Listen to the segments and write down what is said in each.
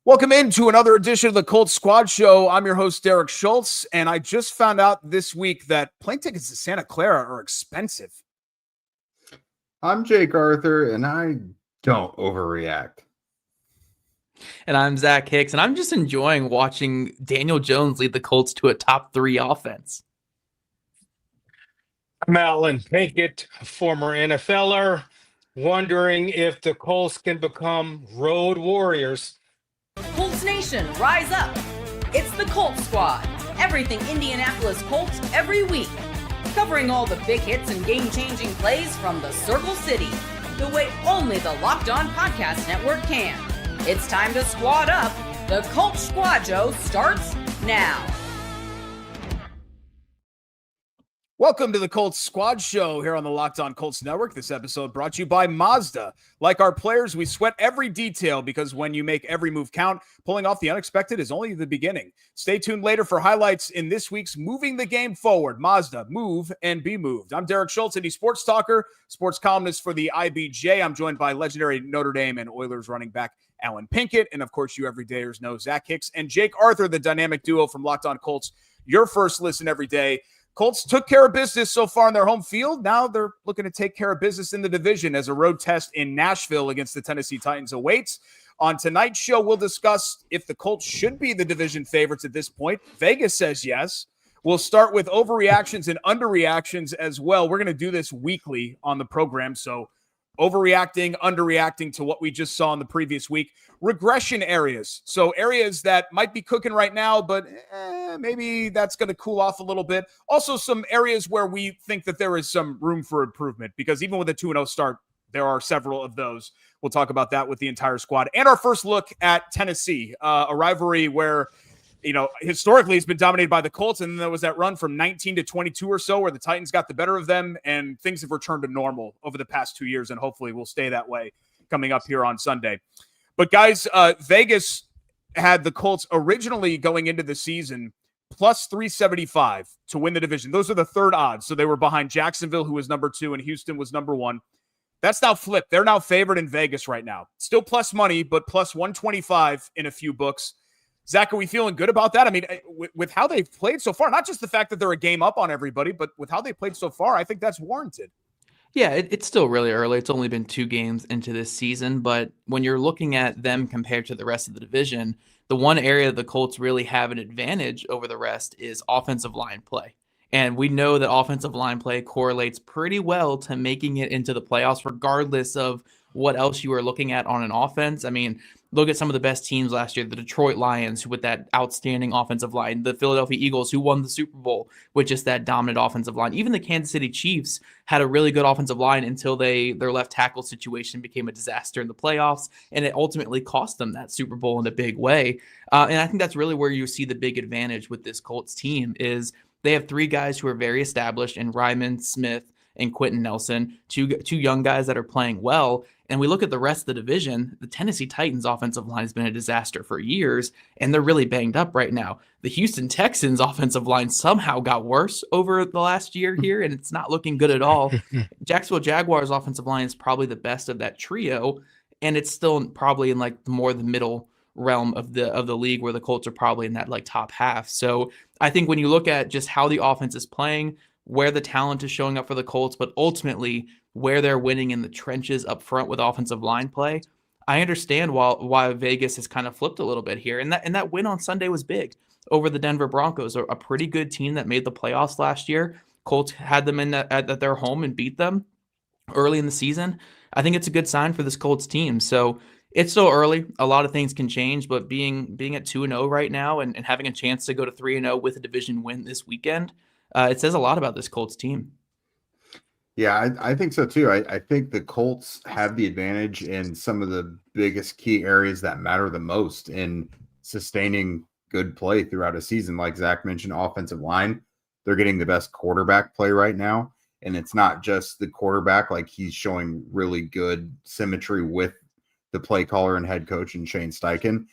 Welcome into another edition of the COLTS SQUAD SHOW. I'm your host, Derek Schultz, and I just found out this week that plane tickets to Santa Clara are expensive. I'm Jake Arthur, and I don't overreact. And I'm Zach Hicks, and I'm just enjoying watching Daniel Jones lead the Colts to a top 3 offense. I'm Alan Pinkett, a former NFLer, wondering if the Colts can become road warriors. Colts Nation, rise up. It's the Colts Squad. Everything Indianapolis Colts every week. Covering all the big hits and game-changing plays from the Circle City, the way only the Locked On Podcast Network can. It's time to squad up. The Colts Squad Show starts now. Welcome to the COLTS SQUAD SHOW here on the Locked On Colts Network. This episode brought to you by Mazda. Like our players, we sweat every detail because when you make every move count, pulling off the unexpected is only the beginning. Stay tuned later for highlights in this week's Moving the Game Forward. Mazda, move and be moved. I'm Derek Schultz, indie sports talker, sports columnist for the IBJ. I'm joined by legendary Notre Dame and Oilers running back Alan Pinkett. And of course, you everydayers know Zach Hicks and Jake Arthur, the dynamic duo from Locked On Colts. Your first listen every day. Colts took care of business so far in their home field. Now they're looking to take care of business in the division as a road test in Nashville against the Tennessee Titans awaits. On tonight's show, we'll discuss if the Colts should be the division favorites at this point. Vegas says yes. We'll start with overreactions and underreactions as well. We're going to do this weekly on the program, so overreacting, underreacting to what we just saw in the previous week. Regression areas. So areas that might be cooking right now, but maybe that's going to cool off a little bit. Also some areas where we think that there is some room for improvement because even with a 2-0 start, there are several of those. We'll talk about that with the entire squad. And our first look at Tennessee, a rivalry where, historically it's been dominated by the Colts, and then there was that run from 19 to 22 or so where the Titans got the better of them, and things have returned to normal over the past 2 years, and hopefully will stay that way coming up here on Sunday. But guys, Vegas had the Colts originally going into the season plus 375 to win the division. Those are the third odds. So they were behind Jacksonville, who was number 2, and Houston was number 1. That's now flipped. They're now favored in Vegas right now. Still plus money, but plus 125 in a few books. Zach, are we feeling good about that? I mean, with how they've played so far, not just the fact that they're a game up on everybody, but with how they played so far, I think that's warranted. Yeah, it's still really early. It's only been 2 games into this season, but when you're looking at them compared to the rest of the division, the one area the Colts really have an advantage over the rest is offensive line play. And we know that offensive line play correlates pretty well to making it into the playoffs, regardless of what else you are looking at on an offense. I mean, look at some of the best teams last year, the Detroit Lions with that outstanding offensive line, the Philadelphia Eagles who won the Super Bowl with just that dominant offensive line. Even the Kansas City Chiefs had a really good offensive line until their left tackle situation became a disaster in the playoffs, and it ultimately cost them that Super Bowl in a big way. And I think that's really where you see the big advantage with this Colts team is they have 3 guys who are very established in Ryman, Smith, and Quentin Nelson, two young guys that are playing well. And we look at the rest of the division, the Tennessee Titans offensive line has been a disaster for years, and they're really banged up right now. The Houston Texans offensive line somehow got worse over the last year here, and it's not looking good at all. Jacksonville Jaguars offensive line is probably the best of that trio, and it's still probably in like more the middle realm of the league where the Colts are probably in that like top half. So I think when you look at just how the offense is playing, where the talent is showing up for the Colts, but ultimately where they're winning in the trenches up front with offensive line play, I understand why Vegas has kind of flipped a little bit here. And that win on Sunday was big over the Denver Broncos, a pretty good team that made the playoffs last year. Colts had them at their home and beat them early in the season. I think it's a good sign for this Colts team. So it's still early. A lot of things can change, but being at 2-0 right now and having a chance to go to 3-0 with a division win this weekend, it says a lot about this Colts team. Yeah, I think so too. I think the Colts have the advantage in some of the biggest key areas that matter the most in sustaining good play throughout a season. Like Zach mentioned, offensive line, they're getting the best quarterback play right now. And it's not just the quarterback, like he's showing really good symmetry with the play caller and head coach and Shane Steichen.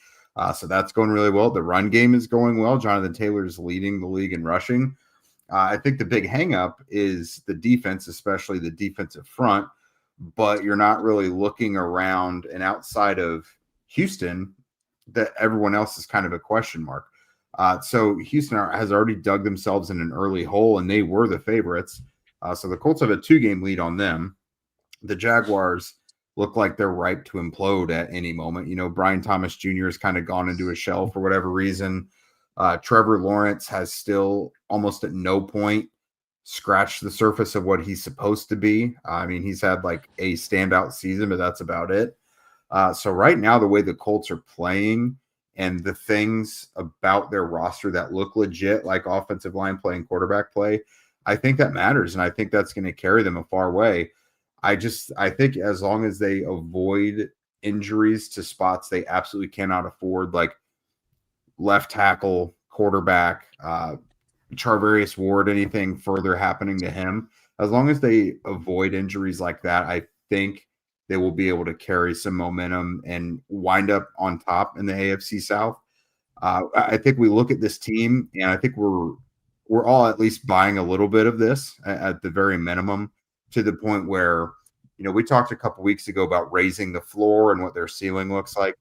So that's going really well. The run game is going well. Jonathan Taylor is leading the league in rushing. I think the big hangup is the defense, especially the defensive front, but you're not really looking around and outside of Houston. that everyone else is kind of a question mark. So Houston has already dug themselves in an early hole, and they were the favorites. So the Colts have a 2-game lead on them. The Jaguars look like they're ripe to implode at any moment. You know, Brian Thomas Jr. has kind of gone into a shell for whatever reason. Trevor Lawrence has still almost at no point scratched the surface of what he's supposed to be. I mean, he's had like a standout season, but that's about it. So right now, the way the Colts are playing and the things about their roster that look legit, like offensive line play and quarterback play, I think that matters. And I think that's going to carry them a far way. I think as long as they avoid injuries to spots they absolutely cannot afford, like left tackle, quarterback, Charvarius Ward, anything further happening to him, as long as they avoid injuries like that, I think they will be able to carry some momentum and wind up on top in the AFC South. I think we look at this team, and I think we're all at least buying a little bit of this at the very minimum, to the point where, you know, we talked a couple weeks ago about raising the floor and what their ceiling looks like.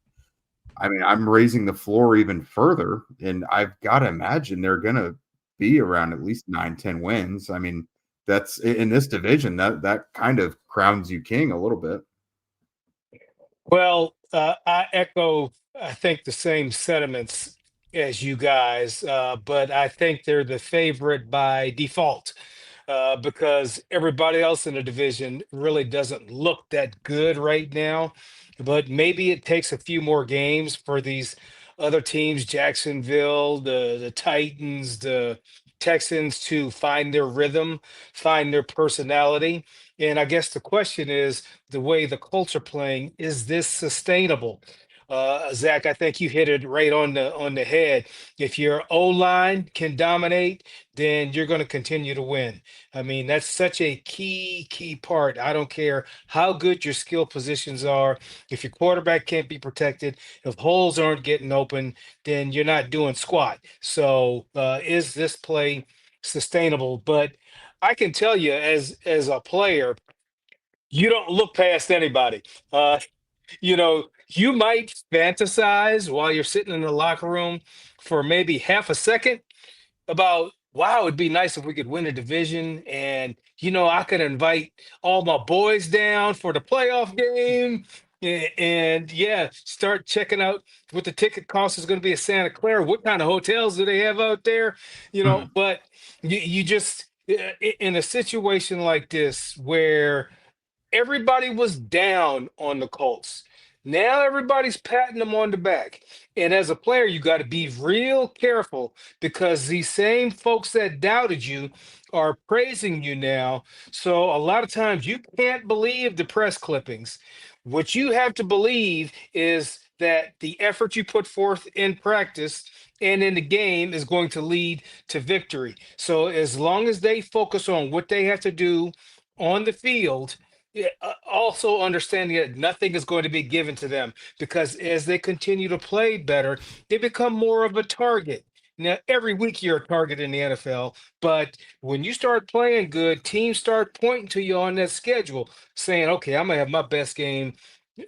I mean, I'm raising the floor even further, and I've got to imagine they're going to be around at least 9-10 wins. I mean, that's in this division, that kind of crowns you king a little bit. Well, I echo, I think, the same sentiments as you guys, but I think they're the favorite by default. Because everybody else in the division really doesn't look that good right now. But maybe it takes a few more games for these other teams, Jacksonville, the Titans, the Texans, to find their rhythm, find their personality. And I guess the question is, the way the Colts are playing, is this sustainable? Zach, I think you hit it right on the head. If your O-line can dominate, then you're going to continue to win. I mean, that's such a key part. I don't care how good your skill positions are. If your quarterback can't be protected, if holes aren't getting open, then you're not doing squat. So is this play sustainable? But I can tell you, as a player, you don't look past anybody. You know, you might fantasize while you're sitting in the locker room for maybe half a second about, wow, it'd be nice if we could win a division, and I could invite all my boys down for the playoff game, and yeah, start checking out what the ticket cost is going to be at Santa Clara. What kind of hotels do they have out there? But you just, in a situation like this where everybody was down on the Colts. Now everybody's patting them on the back. And as a player, you got to be real careful, because these same folks that doubted you are praising you now. So a lot of times you can't believe the press clippings. What you have to believe is that the effort you put forth in practice and in the game is going to lead to victory. So as long as they focus on what they have to do on the field, also understanding that nothing is going to be given to them, because as they continue to play better, they become more of a target. Now, every week you're a target in the NFL, but when you start playing good, teams start pointing to you on that schedule, saying, okay, I'm going to have my best game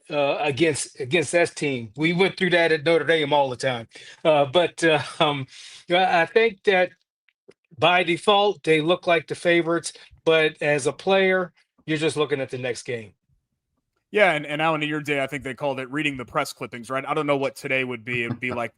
against that team. We went through that at Notre Dame all the time. But I think that by default, they look like the favorites, but as a player, you're just looking at the next game. Yeah, and Alan, in your day, I think they called it reading the press clippings, right? I don't know what today would be. It would be like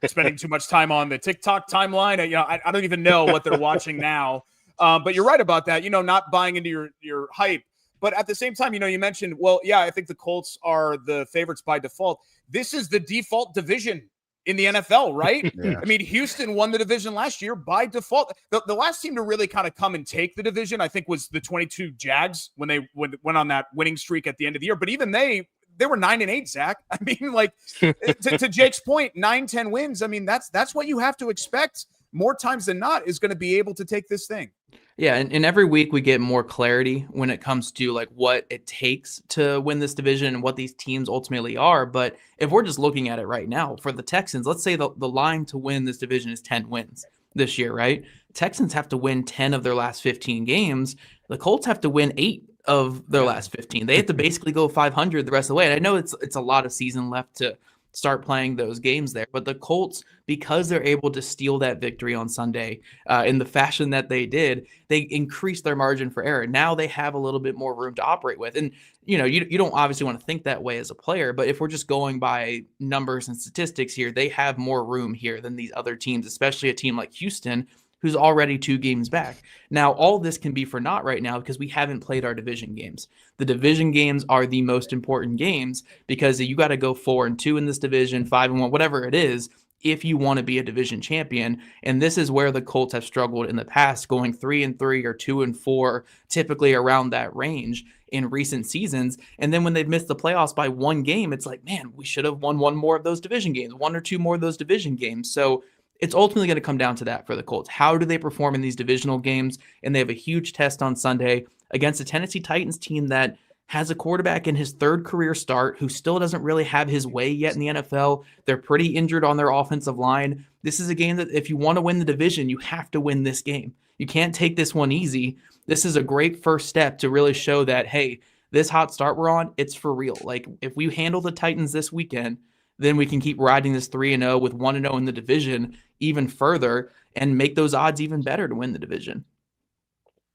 spending too much time on the TikTok timeline. I don't even know what they're watching now. But you're right about that, not buying into your hype. But at the same time, you mentioned, well, yeah, I think the Colts are the favorites by default. This is the default division in the NFL, right? Yeah. I mean, Houston won the division last year by default. The last team to really kind of come and take the division, I think, was the 22 Jags when they went on that winning streak at the end of the year. But even they were 9-8, Zach. I mean, like, to Jake's point, 9-10 wins. I mean, that's what you have to expect more times than not is going to be able to take this thing. Yeah, and every week we get more clarity when it comes to like what it takes to win this division and what these teams ultimately are. But if we're just looking at it right now, for the Texans, let's say the line to win this division is 10 wins this year, right? Texans have to win 10 of their last 15 games. The Colts have to win 8 of their last 15. They have to basically go 500 the rest of the way. And I know it's a lot of season left to start playing those games there. But the Colts, because they're able to steal that victory on Sunday in the fashion that they did, they increase their margin for error. Now they have a little bit more room to operate with. And, you know, you don't obviously want to think that way as a player, but if we're just going by numbers and statistics here, they have more room here than these other teams, especially a team like Houston, who's already 2 games back. Now, all this can be for naught right now because we haven't played our division games. The division games are the most important games because you got to go 4-2 in this division, 5-1, whatever it is, if you want to be a division champion. And this is where the Colts have struggled in the past, going 3-3 or 2-4, typically around that range in recent seasons. And then when they've missed the playoffs by 1 game, it's like, man, we should have won 1 more of those division games, 1 or 2 more of those division games. So it's ultimately going to come down to that for the Colts. How do they perform in these divisional games? And they have a huge test on Sunday against a Tennessee Titans team that has a quarterback in his 3rd career start who still doesn't really have his way yet in the NFL. They're pretty injured on their offensive line. This is a game that if you want to win the division, you have to win this game. You can't take this one easy. This is a great first step to really show that, hey, this hot start we're on, it's for real. Like, if we handle the Titans this weekend, then we can keep riding this 3-0 with 1-0 in the division even further and make those odds even better to win the division.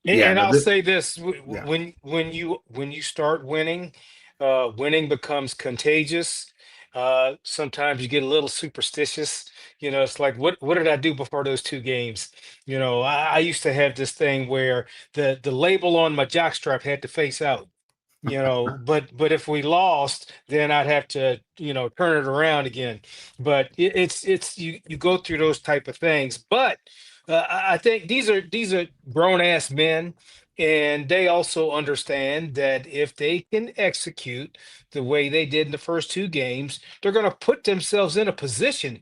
And I'll say this: when you start winning, winning becomes contagious. Sometimes you get a little superstitious. You know, it's like, what did I do before those 2 games? You know, I used to have this thing where the label on my jockstrap had to face out. You know, but if we lost, then I'd have to, you know, turn it around again. But it's you go through those type of things. But I think these are grown ass men, and they also understand that if they can execute the way they did in the first 2 games, they're going to put themselves in a position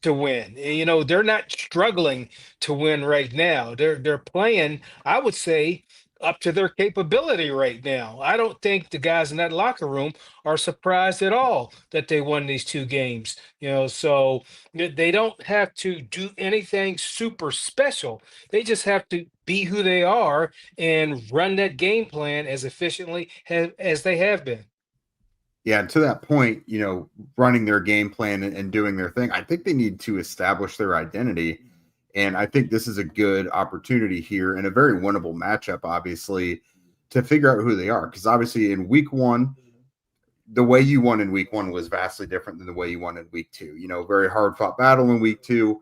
to win. You know, they're not struggling to win right now. They're playing, I would say, up to their capability right now. I don't think the guys in that locker room are surprised at all that they won these 2 games. You know, so they don't have to do anything super special. They just have to be who they are and run that game plan as efficiently as they have been. Yeah, and to that point, you know, running their game plan and doing their thing, I think they need to establish their identity. And I think this is a good opportunity here and a very winnable matchup, obviously, to figure out who they are. Because obviously in week 1, the way you won in week 1 was vastly different than the way you won in week 2. You know, very hard fought battle in week 2.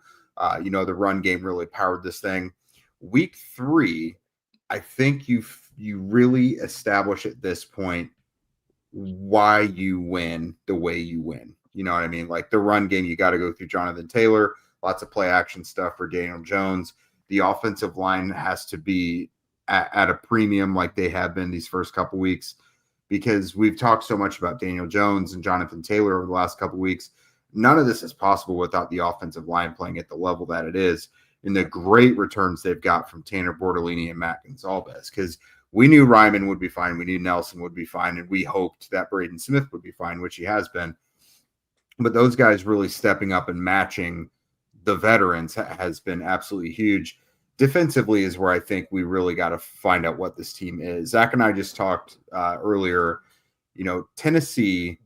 You know, the run game really powered this thing. Week 3, I think you really establish at this point why you win the way you win. You know what I mean? Like the run game, you got to go through Jonathan Taylor. Lots of play action stuff for Daniel Jones. The offensive line has to be at a premium like they have been these first couple weeks, because we've talked so much about Daniel Jones and Jonathan Taylor over the last couple weeks. None of this is possible without the offensive line playing at the level that it is, and the great returns they've got from Tanner Bortolini and Matt Gonzalez, because we knew Ryman would be fine. We knew Nelson would be fine, and we hoped that Braden Smith would be fine, which he has been. But those guys really stepping up and matching the veterans has been absolutely huge. Defensively is where I think we really got to find out what this team is. Zach and I just talked earlier, you know, Tennessee,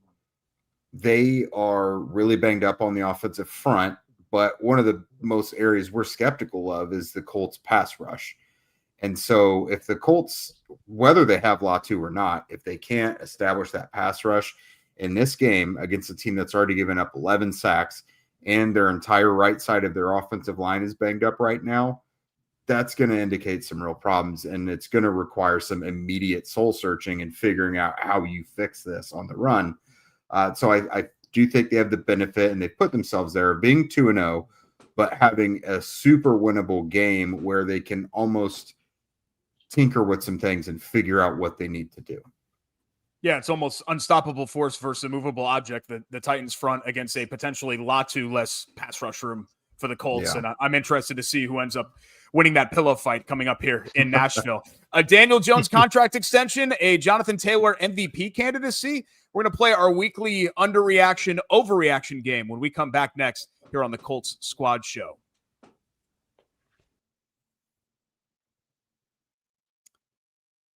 they are really banged up on the offensive front, but one of the most areas we're skeptical of is the Colts pass rush. And so if the Colts, whether they have Latu or not, if they can't establish that pass rush in this game against a team that's already given up 11 sacks, and their entire right side of their offensive line is banged up right now, that's going to indicate some real problems, and it's going to require some immediate soul searching and figuring out how you fix this on the run. So I do think they have the benefit, and they put themselves there of being 2-0, but having a super winnable game where they can almost tinker with some things and figure out what they need to do. Yeah, it's almost unstoppable force versus a movable object, the Titans front against a potentially Latu-less pass rush room for the Colts. Yeah. And I'm interested to see who ends up winning that pillow fight coming up here in Nashville. A Daniel Jones contract extension, a Jonathan Taylor MVP candidacy. We're going to play our weekly underreaction, overreaction game when we come back next here on the Colts Squad Show.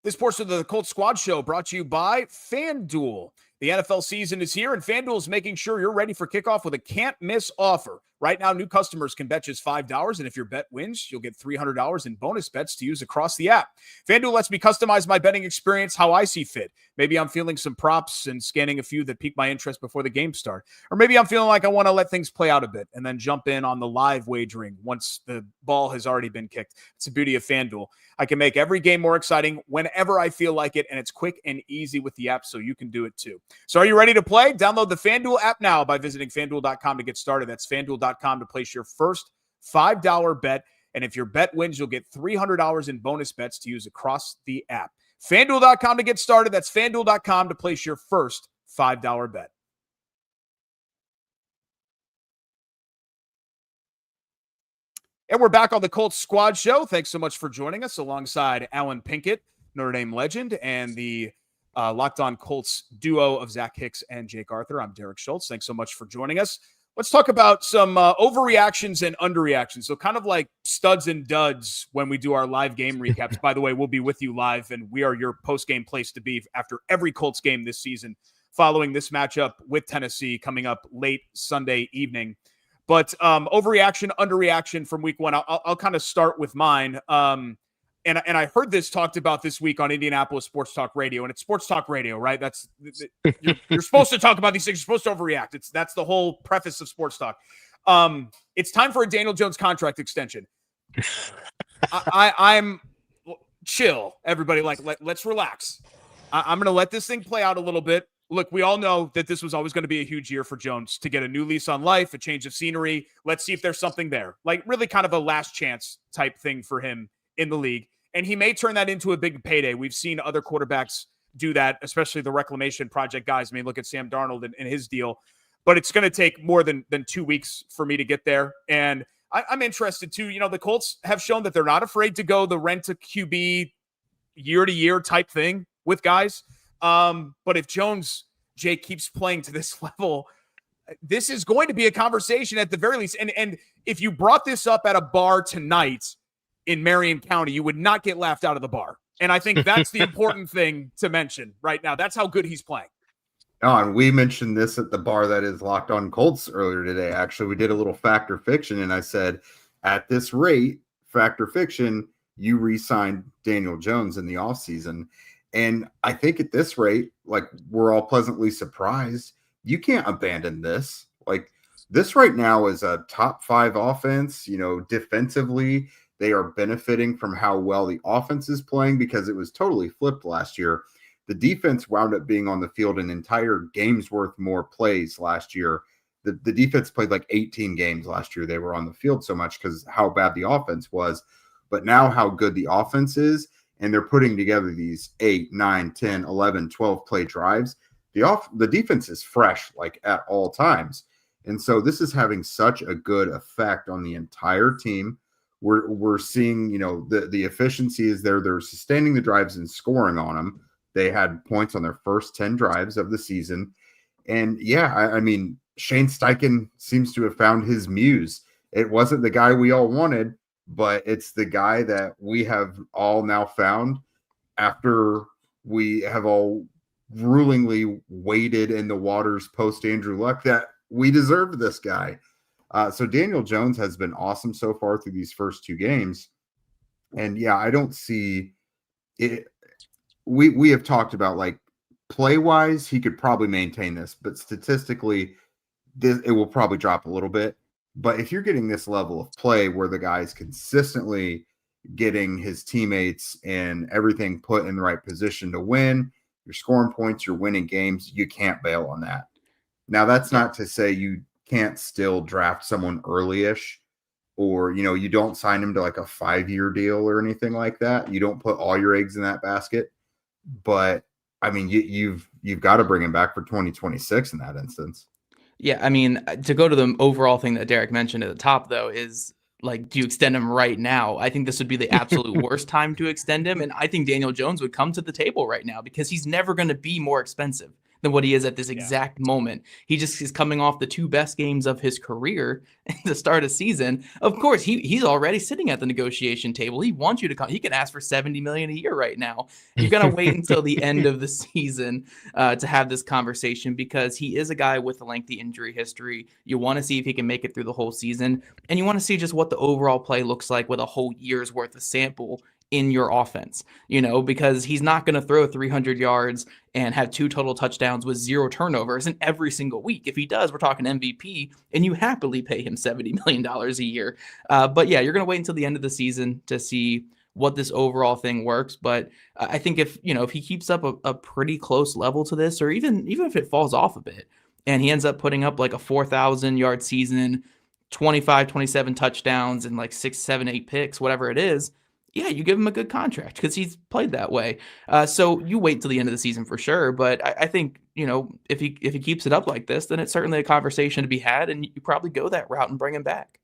This portion of the Colts Squad Show brought to you by FanDuel. The NFL season is here, and FanDuel is making sure you're ready for kickoff with a can't-miss offer. Right now, new customers can bet just $5, and if your bet wins, you'll get $300 in bonus bets to use across the app. FanDuel lets me customize my betting experience how I see fit. Maybe I'm feeling some props and scanning a few that pique my interest before the game start. Or maybe I'm feeling like I want to let things play out a bit and then jump in on the live wagering once the ball has already been kicked. It's the beauty of FanDuel. I can make every game more exciting whenever I feel like it, and it's quick and easy with the app, so you can do it too. So are you ready to play? Download the FanDuel app now by visiting FanDuel.com to get started. That's FanDuel.com to place your first $5 bet. And if your bet wins, you'll get $300 in bonus bets to use across the app. FanDuel.com to get started. That's FanDuel.com to place your first $5 bet. And we're back on the Colts Squad Show. Thanks so much for joining us alongside Alan Pinkett, Notre Dame legend, and the Locked On Colts duo of Zach Hicks and Jake Arthur. I'm Derek Schultz. Thanks so much for joining us. Let's talk about some overreactions and underreactions. So kind of like studs and duds when we do our live game recaps. By the way, we'll be with you live, and we are your post-game place to be after every Colts game this season, following this matchup with Tennessee coming up late Sunday evening. But overreaction, underreaction from week one. I'll kind of start with mine. And I heard this talked about this week on Indianapolis Sports Talk Radio, and it's Sports Talk Radio, right? That's you're supposed to talk about these things. You're supposed to overreact. That's the whole preface of Sports Talk. It's time for a Daniel Jones contract extension. I'm chill, everybody. Let's relax. I'm going to let this thing play out a little bit. Look, we all know that this was always going to be a huge year for Jones to get a new lease on life, a change of scenery. Let's see if there's something there. Like really kind of a last chance type thing for him in the league. And he may turn that into a big payday. We've seen other quarterbacks do that, especially the reclamation project guys. I mean, look at Sam Darnold and his deal. But it's going to take more than 2 weeks for me to get there. And I'm interested too. You know, the Colts have shown that they're not afraid to go the rent a QB year-to-year type thing with guys. But if Jones, Jake, keeps playing to this level, this is going to be a conversation at the very least. And if you brought this up at a bar tonight in Marion County, you would not get laughed out of the bar. And I think that's the important thing to mention right now. That's how good he's playing. Oh, and we mentioned this at the bar that is Locked On Colts earlier today. Actually, we did a little fact or fiction, and I said, at this rate, fact or fiction, you re-signed Daniel Jones in the offseason. And I think at this rate, like, we're all pleasantly surprised. You can't abandon this. Like, this right now is a top 5 offense. You know, defensively, they are benefiting from how well the offense is playing because it was totally flipped last year. The defense wound up being on the field an entire game's worth more plays last year. The defense played like 18 games last year. They were on the field so much because how bad the offense was. But now how good the offense is, and they're putting together these 8, 9, 10, 11, 12 play drives. The defense is fresh, like, at all times. And so this is having such a good effect on the entire team. We're seeing, you know, the efficiency is there. They're sustaining the drives and scoring on them. They had points on their first 10 drives of the season. And yeah, I mean, Shane Steichen seems to have found his muse. It wasn't the guy we all wanted, but it's the guy that we have all now found after we have all rulingly waded in the waters post Andrew Luck that we deserve this guy. So Daniel Jones has been awesome so far through these first 2 games. And yeah, I don't see it. We have talked about, like, play-wise, he could probably maintain this, but statistically, it will probably drop a little bit. But if you're getting this level of play where the guy's consistently getting his teammates and everything put in the right position to win, you're scoring points, you're winning games, you can't bail on that. Now, that's not to say you can't still draft someone early-ish, or, you know, you don't sign him to like a 5-year deal or anything like that. You don't put all your eggs in that basket. But I mean, you've got to bring him back for 2026 in that instance. Yeah, I mean, to go to the overall thing that Derek mentioned at the top, though, is like, do you extend him right now? I think this would be the absolute worst time to extend him. And I think Daniel Jones would come to the table right now because he's never going to be more expensive. than what he is at this exact moment. He just is coming off the 2 best games of his career to start a season. Of course, he's already sitting at the negotiation table. He wants you to come. He can ask for $70 million a year right now. You're going to wait until the end of the season to have this conversation, because he is a guy with a lengthy injury history. You want to see if he can make it through the whole season, and you want to see just what the overall play looks like with a whole year's worth of sample in your offense, because he's not going to throw 300 yards and have 2 total touchdowns with 0 turnovers in every single week. If he does, we're talking MVP, and you happily pay him $70 million a year. But yeah, you're going to wait until the end of the season to see what this overall thing works. But I think if he keeps up a pretty close level to this, or even if it falls off a bit and he ends up putting up like a 4,000 yard season, 25, 27 touchdowns and like 6, 7, 8 picks, whatever it is, yeah, you give him a good contract because he's played that way. So you wait till the end of the season for sure. But I think, if he keeps it up like this, then it's certainly a conversation to be had, and you probably go that route and bring him back.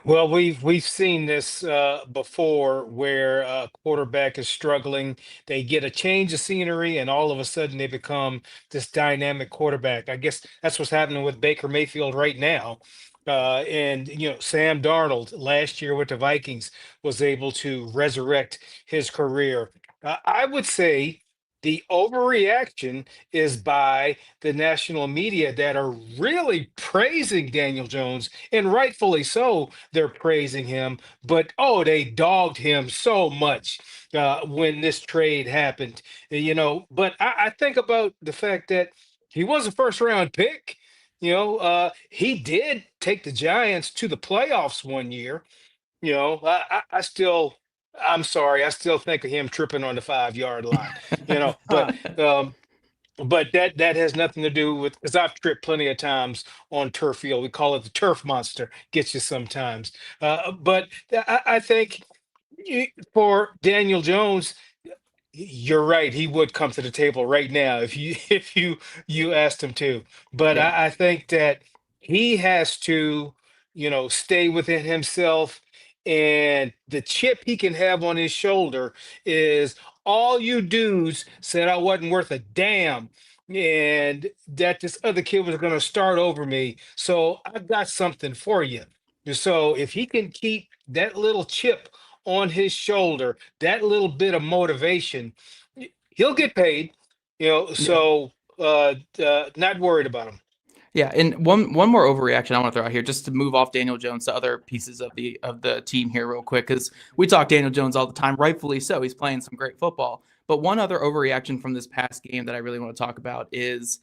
Well, we've seen this before, where a quarterback is struggling. They get a change of scenery, and all of a sudden they become this dynamic quarterback. I guess that's what's happening with Baker Mayfield right now. And Sam Darnold last year with the Vikings was able to resurrect his career. I would say the overreaction is by the national media that are really praising Daniel Jones, and rightfully so. They're praising him, but they dogged him so much when this trade happened. But I think about the fact that he was a first round pick. He did take the Giants to the playoffs one year. I'm sorry, I still think of him tripping on the 5-yard line. But that has nothing to do with, because I've tripped plenty of times on turf field. We call it the turf monster. Gets you sometimes. But I think for Daniel Jones, you're right. He would come to the table right now if you asked him to. But Yeah. I think that he has to, stay within himself, and the chip he can have on his shoulder is all you dudes said I wasn't worth a damn, and that this other kid was going to start over me. So I got something for you. So if he can keep that little chip on his shoulder, that little bit of motivation, he'll get paid. So not worried about him. Yeah, and one more overreaction I want to throw out here, just to move off Daniel Jones to other pieces of the team here real quick, because we talk Daniel Jones all the time, rightfully so. He's playing some great football. But one other overreaction from this past game that I really want to talk about is,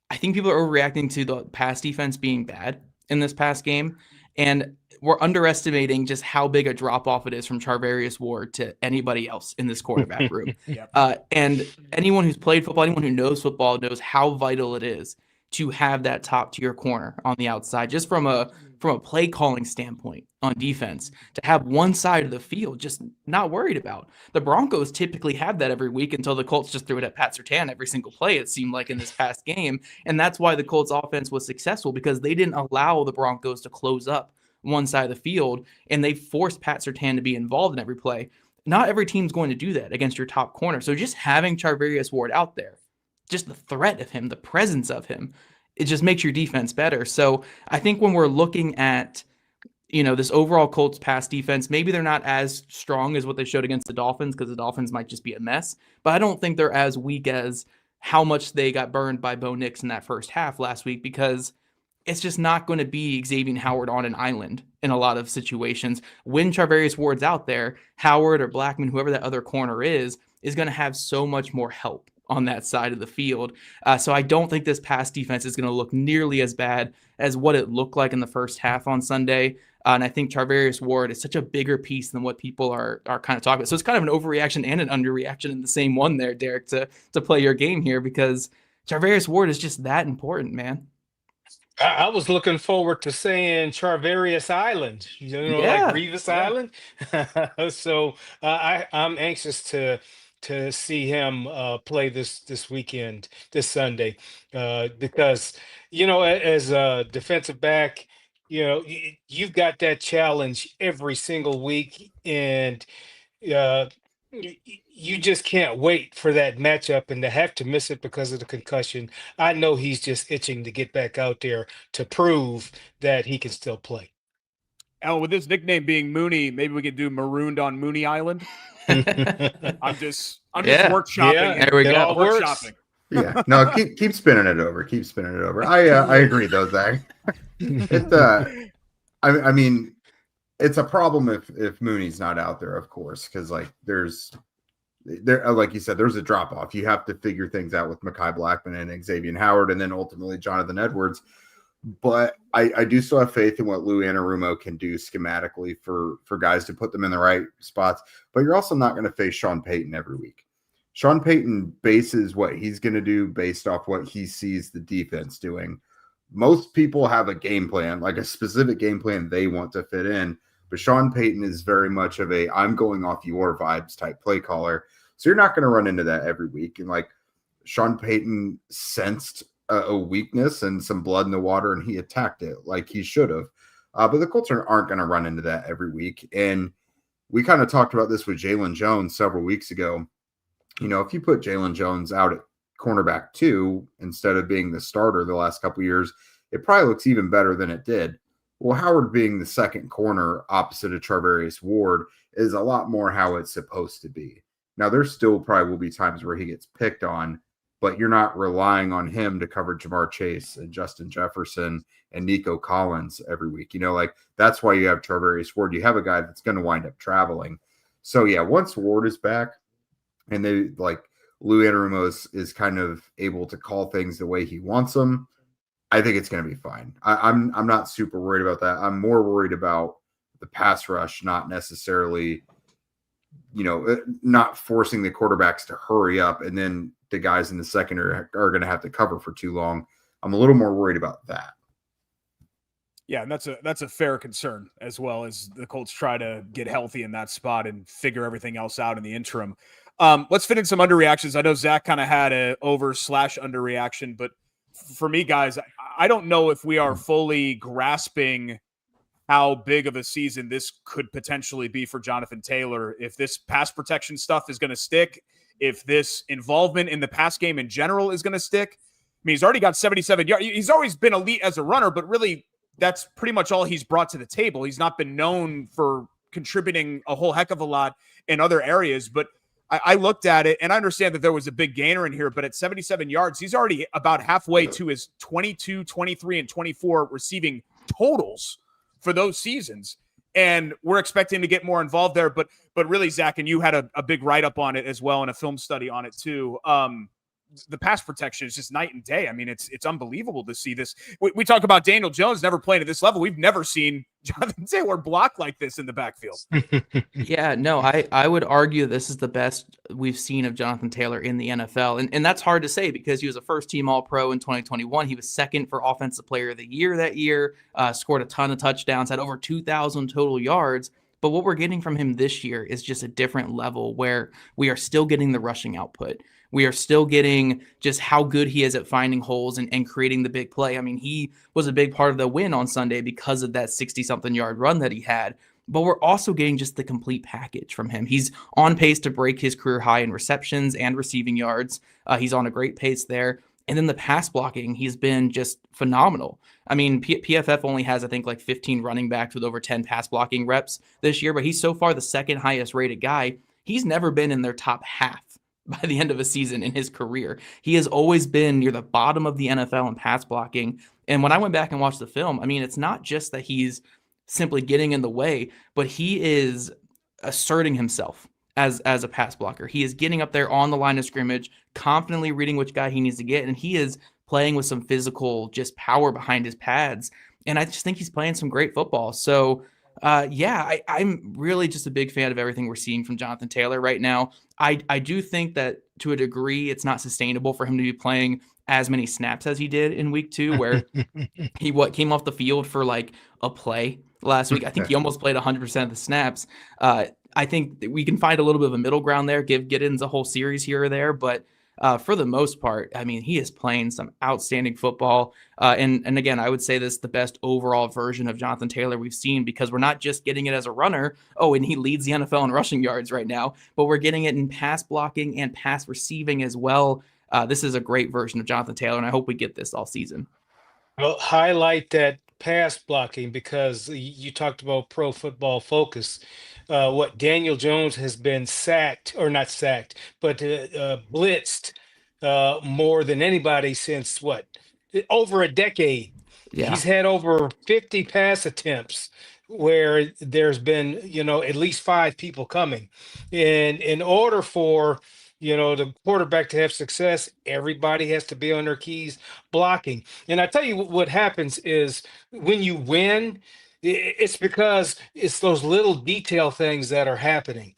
I think people are overreacting to the pass defense being bad in this past game, and we're underestimating just how big a drop off it is from Charvarius Ward to anybody else in this quarterback room. Yep. And anyone who's played football, anyone who knows football, knows how vital it is to have that top tier corner on the outside, just from a play calling standpoint on defense, to have one side of the field just not worried about. The Broncos typically have that every week until the Colts just threw it at Pat Surtain every single play, it seemed like, in this past game. And that's why the Colts offense was successful, because they didn't allow the Broncos to close up one side of the field, and they forced Pat Surtain to be involved in every play. Not every team's going to do that against your top corner. So just having Charvarius Ward out there, just the threat of him, the presence of him, it just makes your defense better. So I think when we're looking at, this overall Colts pass defense, maybe they're not as strong as what they showed against the Dolphins, because the Dolphins might just be a mess, but I don't think they're as weak as how much they got burned by Bo Nix in that first half last week, because it's just not going to be Xavier Howard on an island in a lot of situations. When Charvarius Ward's out there, Howard or Blackman, whoever that other corner is going to have so much more help on that side of the field. So I don't think this pass defense is going to look nearly as bad as what it looked like in the first half on Sunday. And I think Charvarius Ward is such a bigger piece than what people are kind of talking about. So it's kind of an overreaction and an underreaction in the same one there, Derek, to play your game here, because Charvarius Ward is just that important, man. I was looking forward to saying Charvarius Island, like Revis Island. So I'm anxious to see him play this weekend, this Sunday, because as a defensive back, you've got that challenge every single week, and You just can't wait for that matchup and to have to miss it because of the concussion. I know he's just itching to get back out there to prove that he can still play. Al, with his nickname being Mooney, maybe we could do Marooned on Mooney Island. I'm just workshopping. Yeah, There we it go. all works. Workshopping. Yeah, no, keep spinning it over. Keep spinning it over. I agree though, Zach. I mean, it's a problem if Mooney's not out there, of course, because like like you said, there's a drop off. You have to figure things out with Mekhi Blackman and Xavier Howard, and then ultimately Jonathan Edwards. But I do still have faith in what Lou Anarumo can do schematically for guys to put them in the right spots. But you're also not going to face Sean Payton every week. Sean Payton bases what he's going to do based off what he sees the defense doing. Most people have a game plan, like a specific game plan they want to fit in. But Sean Payton is very much of a I'm going off your vibes type play caller. So you're not going to run into that every week. And like Sean Payton sensed a weakness and some blood in the water, and he attacked it like he should have. But the Colts aren't going to run into that every week. And we kind of talked about this with Jalen Jones several weeks ago. You know, if you put Jalen Jones out at cornerback 2 instead of being the starter the last couple of years, it probably looks even better than it did. Well, Howard being the second corner opposite of Charvarius Ward is a lot more how it's supposed to be. Now, there still probably will be times where he gets picked on, but you're not relying on him to cover Jamar Chase and Justin Jefferson and Nico Collins every week. You know, like that's why you have Charvarius Ward. You have a guy that's going to wind up traveling. So, yeah, once Ward is back and they like Lou Anarumo is kind of able to call things the way he wants them, I think it's going to be fine. I'm not super worried about that. I'm more worried about the pass rush, not necessarily, you know, not forcing the quarterbacks to hurry up and then the guys in the secondary are going to have to cover for too long. I'm a little more worried about that. Yeah, and that's a fair concern as well as the Colts try to get healthy in that spot and figure everything else out in the interim. Let's fit in some underreactions. I know Zach kind of had a over/underreaction, but for me, guys, I don't know if we are fully grasping how big of a season this could potentially be for Jonathan Taylor. If this pass protection stuff is going to stick, if this involvement in the pass game in general is going to stick. I mean, he's already got 77 yards. He's always been elite as a runner, but really that's pretty much all he's brought to the table. He's not been known for contributing a whole heck of a lot in other areas, but I looked at it, and I understand that there was a big gainer in here, but at 77 yards, he's already about halfway to his 22, 23, and 24 receiving totals for those seasons. And we're expecting to get more involved there. But really, Zach, and you had a big write-up on it as well and a film study on it too. The pass protection is just night and day. I mean, it's unbelievable to see this. We talk about Daniel Jones never playing at this level. We've never seen Jonathan Taylor block like this in the backfield. Yeah, no, I would argue this is the best we've seen of Jonathan Taylor in the NFL. And that's hard to say because he was a first-team All-Pro in 2021. He was second for Offensive Player of the Year that year, scored a ton of touchdowns, had over 2,000 total yards. But what we're getting from him this year is just a different level where we are still getting the rushing output. We are still getting just how good he is at finding holes and creating the big play. I mean, he was a big part of the win on Sunday because of that 60-something yard run that he had. But we're also getting just the complete package from him. He's on pace to break his career high in receptions and receiving yards. He's on a great pace there. And then the pass blocking, he's been just phenomenal. I mean, PFF only has, I think, like 15 running backs with over 10 pass blocking reps this year, but he's so far the second highest rated guy. He's never been in their top half by the end of a season in his career. He has always been near the bottom of the NFL in pass blocking. And when I went back and watched the film, I mean, it's not just that he's simply getting in the way, but he is asserting himself as a pass blocker. He is getting up there on the line of scrimmage, confidently reading which guy he needs to get, and he is playing with some physical just power behind his pads. And I just think he's playing some great football. So I'm really just a big fan of everything we're seeing from Jonathan Taylor right now. I do think that to a degree, it's not sustainable for him to be playing as many snaps as he did in week 2, where he came off the field for like a play last week. I think he almost played 100% of the snaps. I think that we can find a little bit of a middle ground there, get into the whole series here or there, but for the most part, I mean, he is playing some outstanding football. And again, I would say this is the best overall version of Jonathan Taylor we've seen, because we're not just getting it as a runner. Oh, and he leads the NFL in rushing yards right now, but we're getting it in pass blocking and pass receiving as well. This is a great version of Jonathan Taylor, and I hope we get this all season. Well, highlight that pass blocking, because you talked about Pro Football Focus. What Daniel Jones has been sacked, or not sacked, but blitzed more than anybody since what, over a decade. Yeah. He's had over 50 pass attempts where there's been, at least 5 people coming. And in order for, the quarterback to have success, everybody has to be on their keys blocking. And I tell you what happens is, when you win, it's because it's those little detail things that are happening,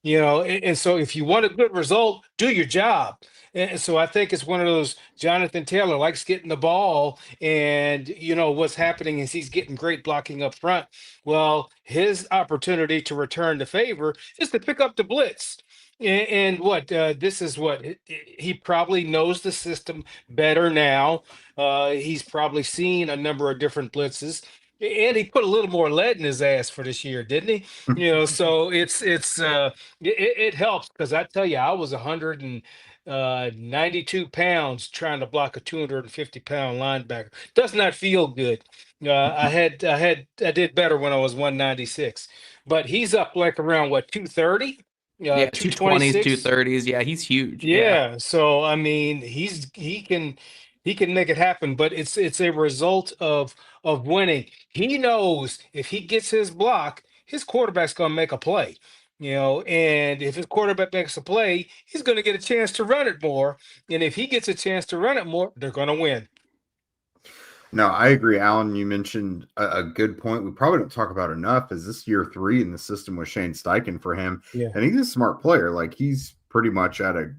and so if you want a good result, do your job. And so I think it's one of those, Jonathan Taylor likes getting the ball, and what's happening is he's getting great blocking up front. Well, his opportunity to return the favor is to pick up the blitz. And what this is what he probably knows the system better now. He's probably seen a number of different blitzes, and he put a little more lead in his ass for this year, didn't he? So it helps, because I tell you, I was 192 pounds trying to block a 250-pound linebacker. Does not feel good. I did better when I was 196, but he's up like around what, 230? Yeah, 220s, 230s. Yeah, he's huge. Yeah. So I mean, he can make it happen, but it's a result of winning. He knows if he gets his block, his quarterback's gonna make a play. And if his quarterback makes a play, he's gonna get a chance to run it more. And if he gets a chance to run it more, they're gonna win. No, I agree, Alan. You mentioned a good point we probably don't talk about enough, is this year 3 in the system with Shane Steichen for him. Yeah. And he's a smart player. Like, he's pretty much at a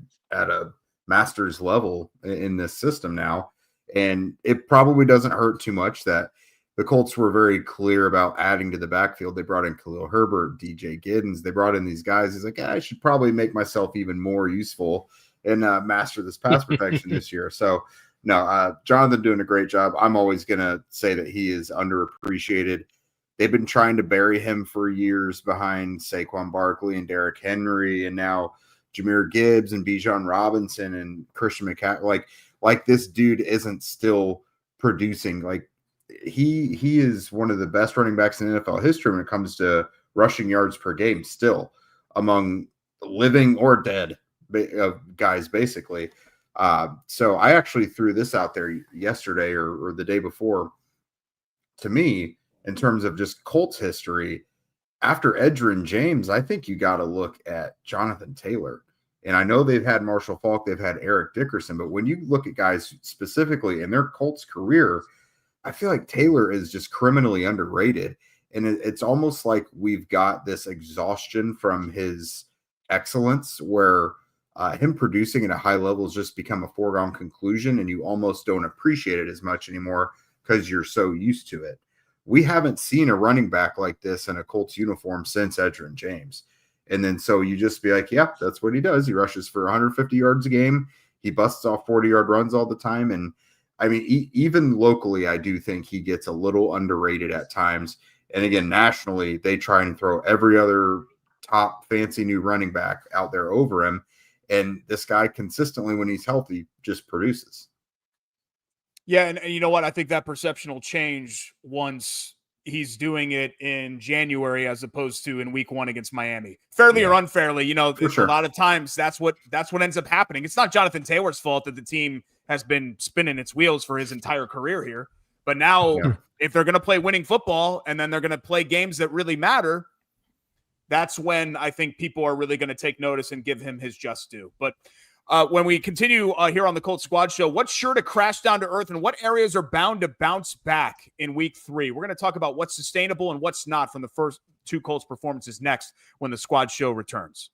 master's level in this system now. And it probably doesn't hurt too much that the Colts were very clear about adding to the backfield. They brought in Khalil Herbert, DJ Giddens. They brought in these guys. He's like, I should probably make myself even more useful and master this pass protection this year. So, no, Jonathan doing a great job. I'm always going to say that he is underappreciated. They've been trying to bury him for years behind Saquon Barkley and Derrick Henry, and now Jahmyr Gibbs and Bijan Robinson and Christian McCaffrey. Like this dude isn't still producing. Like, he is one of the best running backs in NFL history when it comes to rushing yards per game, still among living or dead guys, basically. So I actually threw this out there yesterday or the day before. To me, in terms of just Colts history, after Edgerrin James, I think you got to look at Jonathan Taylor. And I know they've had Marshall Faulk, they've had Eric Dickerson, but when you look at guys specifically in their Colts career, I feel like Taylor is just criminally underrated. And it's almost like we've got this exhaustion from his excellence where him producing at a high level has just become a foregone conclusion, and you almost don't appreciate it as much anymore because you're so used to it. We haven't seen a running back like this in a Colts uniform since Edgerrin James. And then so you just be like, yeah, that's what he does. He rushes for 150 yards a game. He busts off 40-yard runs all the time. And I mean, even locally, I do think he gets a little underrated at times. And again, nationally, they try and throw every other top fancy new running back out there over him. And this guy consistently, when he's healthy, just produces. Yeah, and you know what? I think that perception will change once he's doing it in January as opposed to in week 1 against Miami. Fairly or unfairly, a lot of times that's what ends up happening. It's not Jonathan Taylor's fault that the team has been spinning its wheels for his entire career here. But now if they're going to play winning football and then they're going to play games that really matter, that's when I think people are really going to take notice and give him his just due. But when we continue here on the Colts Squad Show, what's sure to crash down to earth and what areas are bound to bounce back in week 3? We're going to talk about what's sustainable and what's not from the first 2 Colts performances next when the Squad Show returns.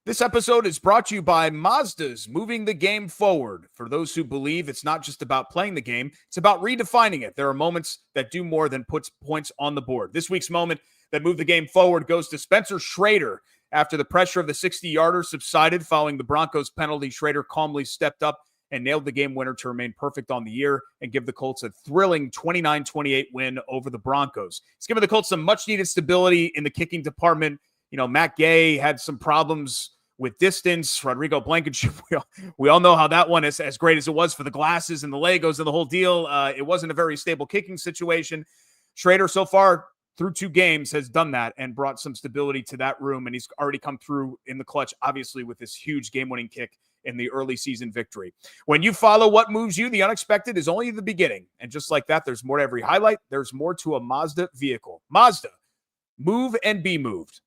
This episode is brought to you by Mazda's moving the game forward. For those who believe it's not just about playing the game, it's about redefining it. There are moments that do more than puts points on the board. This week's moment that moved the game forward goes to Spencer Schrader After the pressure of the 60-yarder subsided following the Broncos penalty, Schrader calmly stepped up and nailed the game winner to remain perfect on the year and give the Colts a thrilling 29-28 win over the Broncos. It's given the Colts some much-needed stability in the kicking department. You know, Matt Gay had some problems with distance. Rodrigo Blankenship, we all know how that one is, as great as it was for the glasses and the Legos and the whole deal. It wasn't a very stable kicking situation. Schrader, so far, through 2 games, has done that and brought some stability to that room, and he's already come through in the clutch, obviously, with this huge game-winning kick in the early season victory. When you follow what moves you, the unexpected is only the beginning. And just like that, there's more to every highlight. There's more to a Mazda vehicle. Mazda, move and be moved.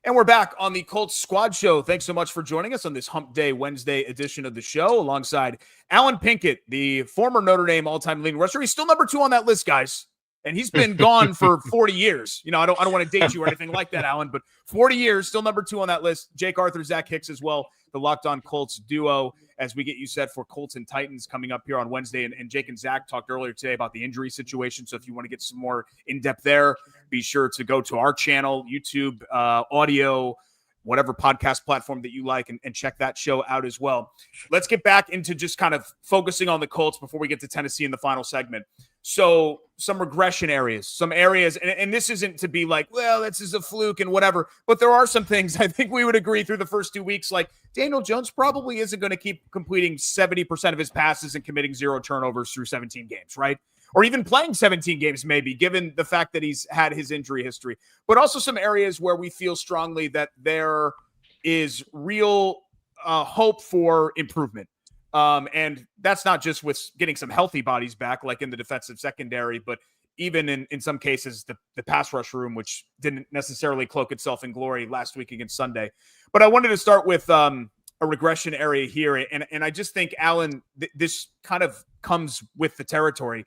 And we're back on the Colts Squad Show. Thanks so much for joining us on this Hump Day Wednesday edition of the show, alongside Alan Pinkett, the former Notre Dame all-time leading rusher. He's still number 2 on that list, guys. And he's been gone for 40 years. You know, I don't want to date you or anything like that, Alan, but 40 years, still number 2 on that list. Jake Arthur, Zach Hicks as well, the Locked On Colts duo, as we get you set for Colts and Titans coming up here on Wednesday. And Jake and Zach talked earlier today about the injury situation. So if you want to get some more in-depth there, be sure to go to our channel, YouTube, audio, whatever podcast platform that you like, and check that show out as well. Let's get back into just kind of focusing on the Colts before we get to Tennessee in the final segment. So some regression areas, some areas, and this isn't to be like, well, this is a fluke and whatever, but there are some things I think we would agree through the first 2 weeks, like Daniel Jones probably isn't going to keep completing 70% of his passes and committing 0 turnovers through 17 games, right? Or even playing 17 games, maybe, given the fact that he's had his injury history. But also some areas where we feel strongly that there is real hope for improvement. And that's not just with getting some healthy bodies back, like in the defensive secondary, but even in some cases, the pass rush room, which didn't necessarily cloak itself in glory last week against Sunday. But I wanted to start with a regression area here. And I just think, Alan, this kind of comes with the territory.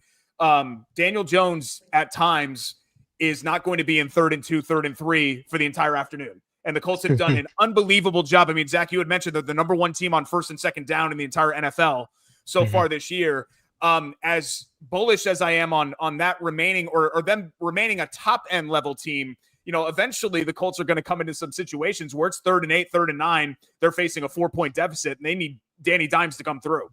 Daniel Jones at times is not going to be in 3rd and 2, 3rd and 3 for the entire afternoon. And the Colts have done an unbelievable job. I mean, Zach, you had mentioned that the number 1 team on 1st and 2nd down in the entire NFL so far this year. As bullish as I am on that remaining or them remaining a top end level team, you know, eventually the Colts are going to come into some situations where it's 3rd and 8, 3rd and 9. They're facing a 4-point deficit and they need Danny Dimes to come through.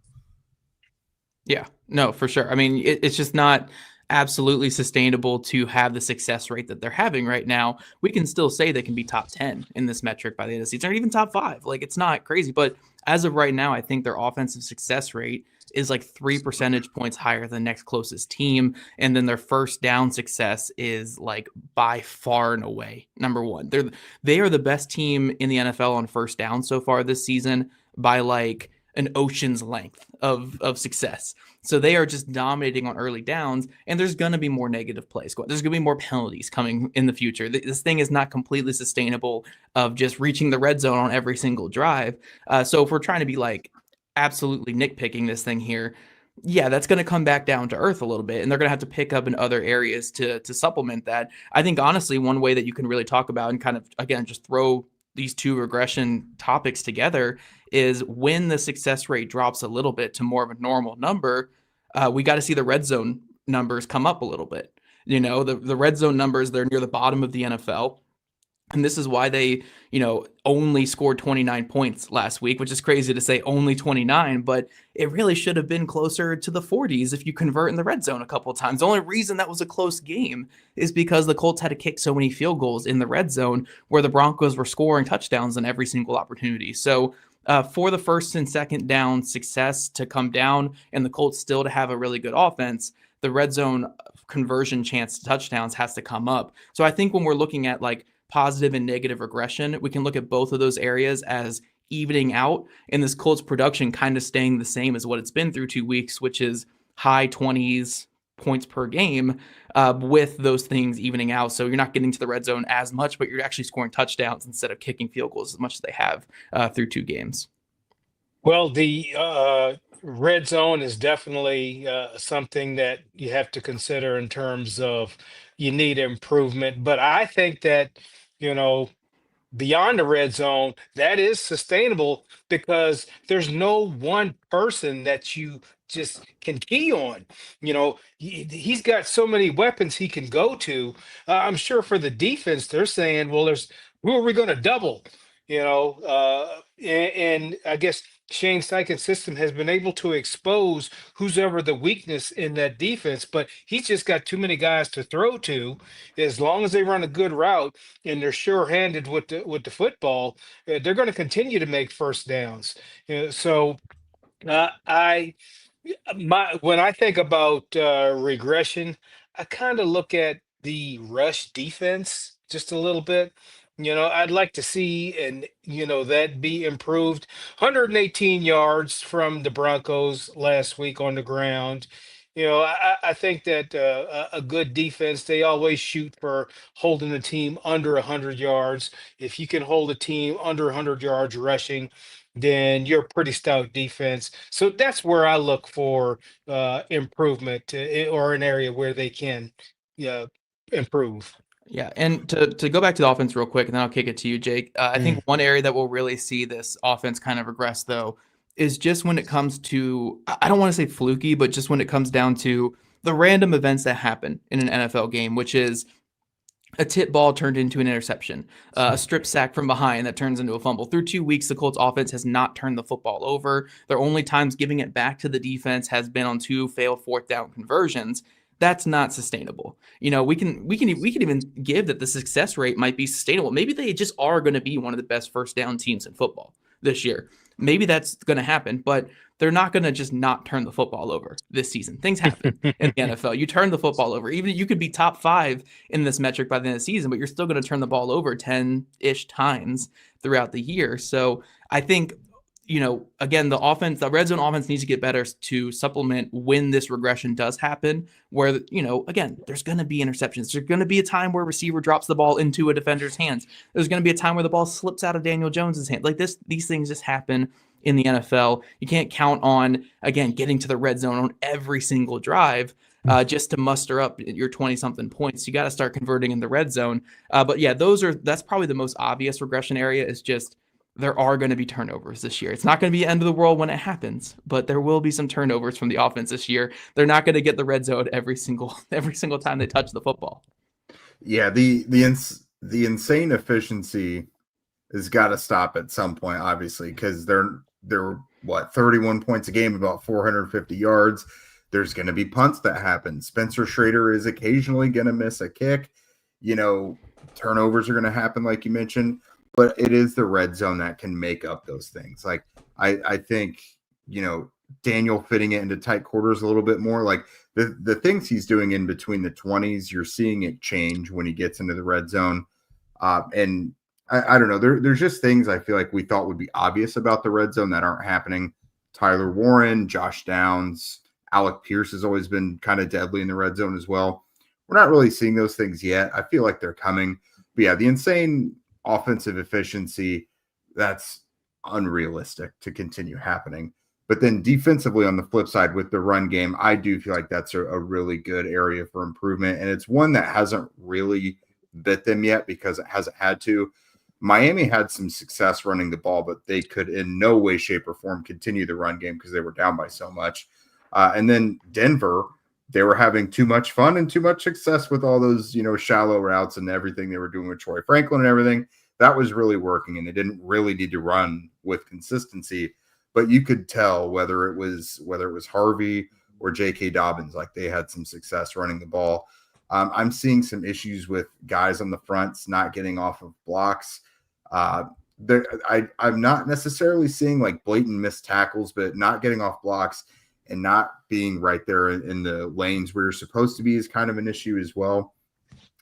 Yeah, no, for sure. I mean, it's just not absolutely sustainable to have the success rate that they're having right now. We can still say they can be top 10 in this metric by the end of the season, or even top 5. Like, it's not crazy. But as of right now, I think their offensive success rate is like 3 percentage points higher than the next closest team. And then their first down success is like by far and away number 1. They are the best team in the NFL on first down so far this season by like an ocean's length of success. So they are just dominating on early downs, and there's going to be more negative plays. There's going to be more penalties coming in the future. This thing is not completely sustainable of just reaching the red zone on every single drive. So if we're trying to be like absolutely nitpicking this thing here, yeah, that's going to come back down to earth a little bit, and they're going to have to pick up in other areas to supplement that. I think, honestly, one way that you can really talk about and kind of, again, just throw these 2 regression topics together is when the success rate drops a little bit to more of a normal number, we got to see the red zone numbers come up a little bit. You know, the red zone numbers, they're near the bottom of the NFL. And this is why they, only scored 29 points last week, which is crazy to say only 29, but it really should have been closer to the 40s if you convert in the red zone a couple of times. The only reason that was a close game is because the Colts had to kick so many field goals in the red zone where the Broncos were scoring touchdowns on every single opportunity. So for the first and second down success to come down and the Colts still to have a really good offense, the red zone conversion chance to touchdowns has to come up. So I think when we're looking at like positive and negative regression, we can look at both of those areas as evening out, and this Colts production kind of staying the same as what it's been through 2 weeks, which is high 20s points per game, with those things evening out. So you're not getting to the red zone as much, but you're actually scoring touchdowns instead of kicking field goals as much as they have through 2 games. Well, the red zone is definitely something that you have to consider in terms of you need improvement. But I think that, beyond the red zone, that is sustainable because there's no one person that you just can key on. He's got so many weapons he can go to. I'm sure for the defense, they're saying, well, who are we going to double? And I guess Shane Steichen's system has been able to expose who's ever the weakness in that defense, but he's just got too many guys to throw to. As long as they run a good route and they're sure-handed with the football, they're going to continue to make first downs. So I when I think about regression, I kind of look at the rush defense just a little bit. I'd like to see that be improved. 118 yards from the Broncos last week on the ground. I think that a good defense, they always shoot for holding the team under 100 yards. If you can hold a team under 100 yards rushing, then you're a pretty stout defense. So that's where I look for improvement, or an area where they can improve. Yeah, and to go back to the offense real quick, and then I'll kick it to you, Jake. I think one area that we'll really see this offense kind of regress, though, is just when it comes to, I don't want to say fluky, but just when it comes down to the random events that happen in an NFL game, which is a tip ball turned into an interception, a strip sack from behind that turns into a fumble. Through 2 weeks, the Colts offense has not turned the football over. Their only times giving it back to the defense has been on 2 failed fourth down conversions. That's not sustainable. We can even give that the success rate might be sustainable. Maybe they just are going to be one of the best first down teams in football this year. Maybe that's going to happen, but they're not going to just not turn the football over this season. Things happen in the NFL. You turn the football over. Even you could be top 5 in this metric by the end of the season, but you're still going to turn the ball over 10-ish times throughout the year. So I think, again, the red zone offense needs to get better to supplement when this regression does happen, where, again, there's going to be interceptions. There's going to be a time where a receiver drops the ball into a defender's hands. There's going to be a time where the ball slips out of Daniel Jones's hand. Like these things just happen in the NFL. You can't count on, again, getting to the red zone on every single drive just to muster up your 20-something points. You got to start converting in the red zone. But yeah, that's probably the most obvious regression area, is just there are going to be turnovers this year. It's not going to be the end of the world when it happens, but there will be some turnovers from the offense this year. They're not going to get the red zone every single time they touch the football. Yeah, the insane efficiency has got to stop at some point, obviously, because they're 31 points a game, about 450 yards. There's going to be punts that happen. Spencer Schrader is occasionally going to miss a kick. Turnovers are going to happen, like you mentioned. But it is the red zone that can make up those things. Like I think, Daniel fitting it into tight quarters a little bit more. Like the things he's doing in between the 20s, you're seeing it change when he gets into the red zone. And I don't know. There's just things I feel like we thought would be obvious about the red zone that aren't happening. Tyler Warren, Josh Downs, Alec Pierce has always been kind of deadly in the red zone as well. We're not really seeing those things yet. I feel like they're coming. But yeah, the insane offensive efficiency, that's unrealistic to continue happening. But then defensively, on the flip side, with the run game, I do feel like that's a really good area for improvement. And it's one that hasn't really bit them yet because it hasn't had to. Miami had some success running the ball, but they could in no way, shape, or form continue the run game because they were down by so much. And then Denver, they were having too much fun and too much success with all those, shallow routes and everything they were doing with Troy Franklin and everything. That was really working, and they didn't really need to run with consistency. But you could tell whether it was Harvey or J.K. Dobbins, like they had some success running the ball. I'm seeing some issues with guys on the fronts not getting off of blocks. I'm not necessarily seeing like blatant missed tackles, but not getting off blocks and not being right there in the lanes where you're supposed to be is kind of an issue as well.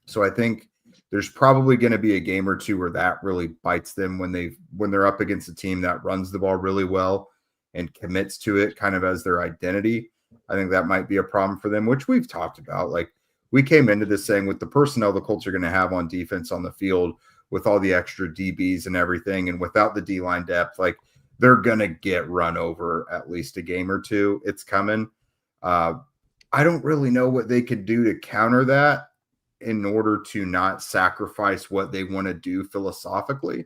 So I think there's probably going to be a game or two where that really bites them when they're up against a team that runs the ball really well and commits to it kind of as their identity. I think that might be a problem for them, which we've talked about. Like we came into this saying with the personnel the Colts are going to have on defense on the field with all the extra DBs and everything, and without the D-line depth, like they're going to get run over at least a game or two. It's coming. I don't really know what they could do to counter that. in order to not sacrifice what they want to do philosophically,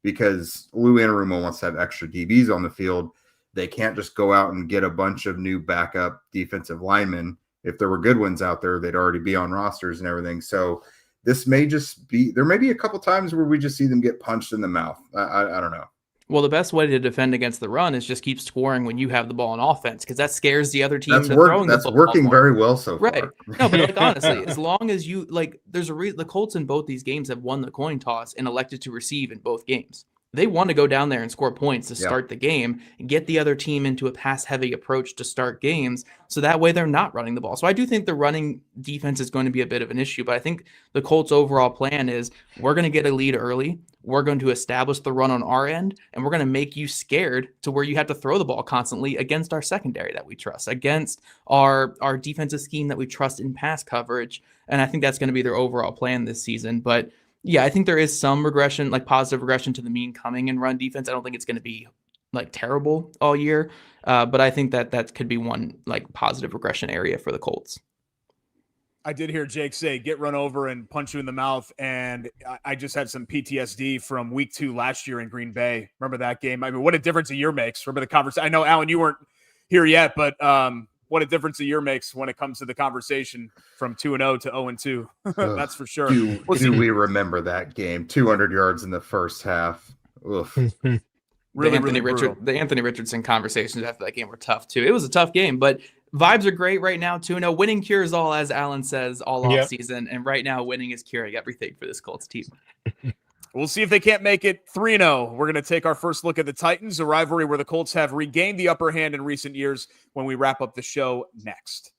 because Lou Anarumo wants to have extra DBs on the field. They can't just go out and get a bunch of new backup defensive linemen. If there were good ones out there, they'd already be on rosters and everything. So this may just be, there may be a couple times where we just see them get punched in the mouth. I don't know. Well, the best way to defend against the run is just keep scoring when you have the ball on offense, because that scares the other team. That's That's working very well so far. Right. No, but like honestly, as long as you there's a reason the Colts in both these games have won the coin toss and elected to receive in both games. They want to go down there and score points to start the game and get the other team into a pass-heavy approach to start games, so that way they're not running the ball. So I do think the running defense is going to be a bit of an issue, but I think the Colts' overall plan is we're going to get a lead early, we're going to establish the run on our end, and we're going to make you scared to where you have to throw the ball constantly against our secondary that we trust, against our defensive scheme that we trust in pass coverage, and I think that's going to be their overall plan this season. But yeah, I think there is some regression, like positive regression to the mean coming in run defense. I don't think it's going to be like terrible all year, but I think that could be one like positive regression area for the Colts. I did hear Jake say, get run over and punch you in the mouth. And I just had some PTSD from week 2 last year in Green Bay. Remember that game? I mean, what a difference a year makes. Remember the conversation? I know, Alan, you weren't here yet, but what a difference a year makes when it comes to the conversation from 2-0 to 0-2. That's for sure. Do we remember that game? 200 yards in the first half. Oof. The Anthony Richardson conversations after that game were tough too. It was a tough game, but vibes are great right now. 2-0, winning cures all, as Alan says, all off season, and right now winning is curing everything for this Colts team. We'll see if they can't make it 3-0. We're going to take our first look at the Titans, a rivalry where the Colts have regained the upper hand in recent years, when we wrap up the show next.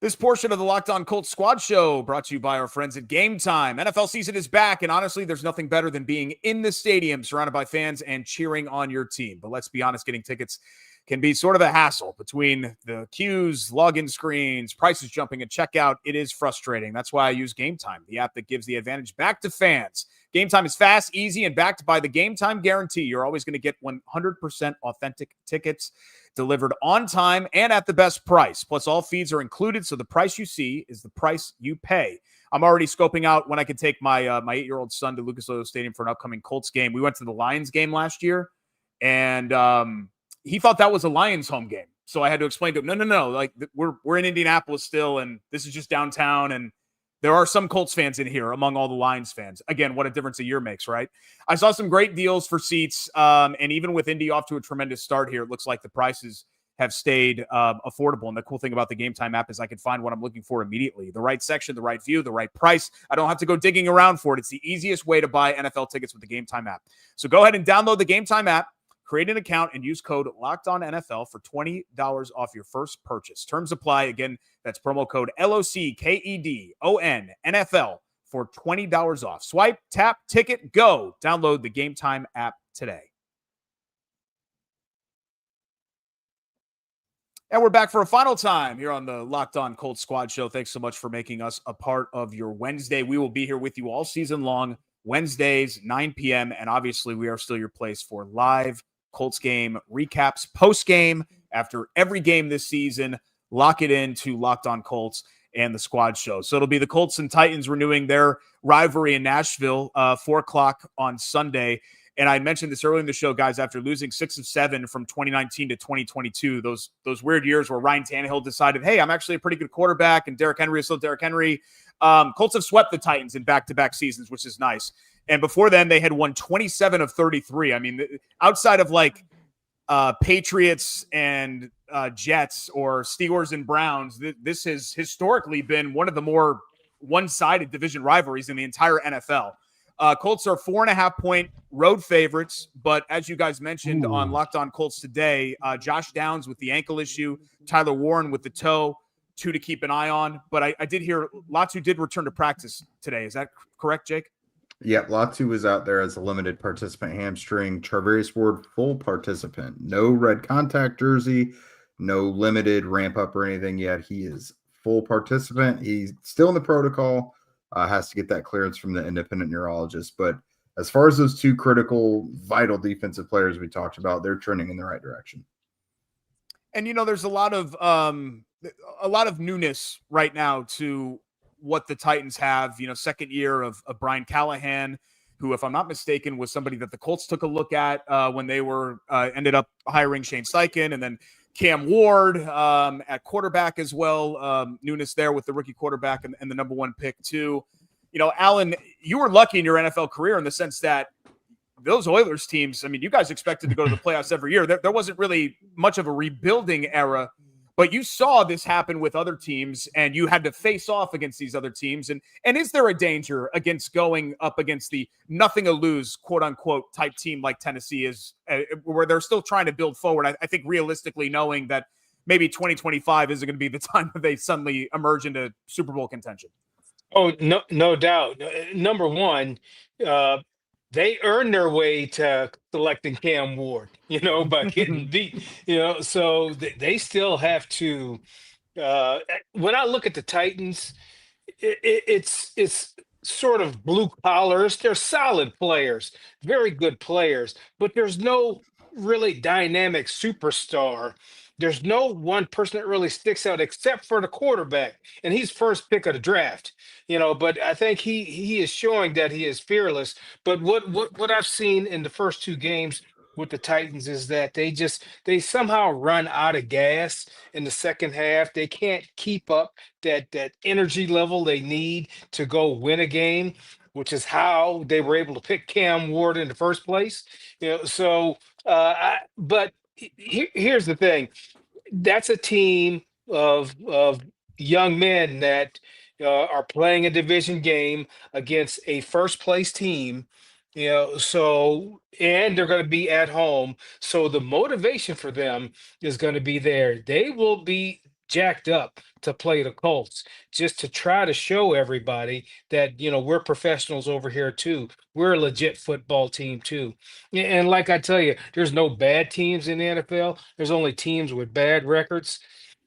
This portion of the Locked On Colts Squad Show brought to you by our friends at Gametime. NFL season is back, and honestly, there's nothing better than being in the stadium surrounded by fans and cheering on your team. But let's be honest, getting tickets can be sort of a hassle between the queues, login screens, prices jumping at checkout. It is frustrating. That's why I use Gametime, the app that gives the advantage back to fans. Gametime is fast, easy, and backed by the Gametime guarantee. You're always going to get 100% authentic tickets delivered on time and at the best price. Plus, all fees are included, so the price you see is the price you pay. I'm already scoping out when I can take my my 8-year-old son to Lucas Oil Stadium for an upcoming Colts game. We went to the Lions game last year, and he thought that was a Lions home game. So I had to explain to him, no. Like, we're in Indianapolis still, and this is just downtown, and there are some Colts fans in here among all the Lions fans. Again, what a difference a year makes, right? I saw some great deals for seats, and even with Indy off to a tremendous start here, it looks like the prices have stayed affordable. And the cool thing about the Gametime app is I can find what I'm looking for immediately. The right section, the right view, the right price. I don't have to go digging around for it. It's the easiest way to buy NFL tickets with the Gametime app. So go ahead and download the Gametime app, create an account, and use code LOCKEDONNFL for $20 off your first purchase. Terms apply. Again, that's promo code LOCKEDONNFL for $20 off. Swipe, tap, ticket, go. Download the Gametime app today. And we're back for a final time here on the Locked On Colts Squad Show. Thanks so much for making us a part of your Wednesday. We will be here with you all season long, Wednesdays, 9 p.m. And obviously, we are still your place for live Colts game recaps, post-game, after every game this season. Lock it into Locked On Colts and the Squad Show. So it'll be the Colts and Titans renewing their rivalry in Nashville, 4 o'clock on Sunday. And I mentioned this earlier in the show, guys, after losing 6 of 7 from 2019 to 2022, those weird years where Ryan Tannehill decided, hey, I'm actually a pretty good quarterback, and Derrick Henry is still Derrick Henry. Colts have swept the Titans in back-to-back seasons, which is nice. And before then, they had won 27 of 33. I mean, outside of like Patriots and Jets or Steelers and Browns, this has historically been one of the more one-sided division rivalries in the entire NFL. Colts are 4.5-point road favorites, but as you guys mentioned on Locked On Colts today, Josh Downs with the ankle issue, Tyler Warren with the toe, 2 to keep an eye on. But I did hear Latu did return to practice today. Is that correct, Jake? Yeah, Latu was out there as a limited participant hamstring. Charvarius Ward, full participant. No red contact jersey, no limited ramp up or anything yet. He is full participant. He's still in the protocol. Has to get that clearance from the independent neurologist. But as far as those 2 critical, vital defensive players we talked about, they're trending in the right direction. And there's a lot of newness right now to what the Titans have. Second year of Brian Callahan, who, if I'm not mistaken, was somebody that the Colts took a look at when they were ended up hiring Shane Steichen, and then Cam Ward at quarterback as well. Newness there with the rookie quarterback and the number 1 pick too. Alan, you were lucky in your NFL career in the sense that those Oilers teams, I mean, you guys expected to go to the playoffs every year. There wasn't really much of a rebuilding era, but you saw this happen with other teams, and you had to face off against these other teams. And is there a danger against going up against the nothing to lose, quote unquote, type team like Tennessee is, where they're still trying to build forward? I think realistically, knowing that maybe 2025 isn't going to be the time that they suddenly emerge into Super Bowl contention. Oh, no doubt. Number one, they earned their way to selecting Cam Ward, by getting beat, so they still have to. When I look at the Titans, it's sort of blue collars. They're solid players, very good players, but there's no really dynamic superstar. There's no one person that really sticks out except for the quarterback, and he's first pick of the draft. But I think he is showing that he is fearless. But what I've seen in the first 2 games with the Titans is that they somehow run out of gas in the second half. They can't keep up that energy level they need to go win a game, which is how they were able to pick Cam Ward in the first place. But here's the thing. That's a team of young men that are playing a division game against a first place team, and they're going to be at home. So the motivation for them is going to be there. They will be jacked up to play the Colts, just to try to show everybody that, we're professionals over here too. We're a legit football team too. And like I tell you, there's no bad teams in the NFL. There's only teams with bad records.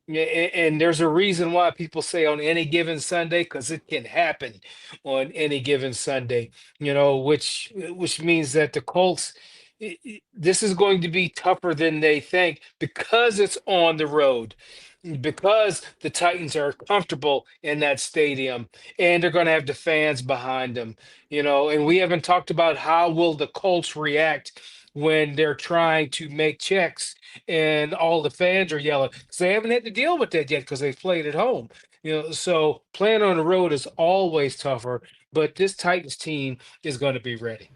And there's a reason why people say on any given Sunday, because it can happen on any given Sunday, which means that the Colts, this is going to be tougher than they think because it's on the road, because the Titans are comfortable in that stadium, and they're going to have the fans behind them, and we haven't talked about how will the Colts react when they're trying to make checks and all the fans are yelling, because they haven't had to deal with that yet because they've played at home. So playing on the road is always tougher, but this Titans team is going to be ready.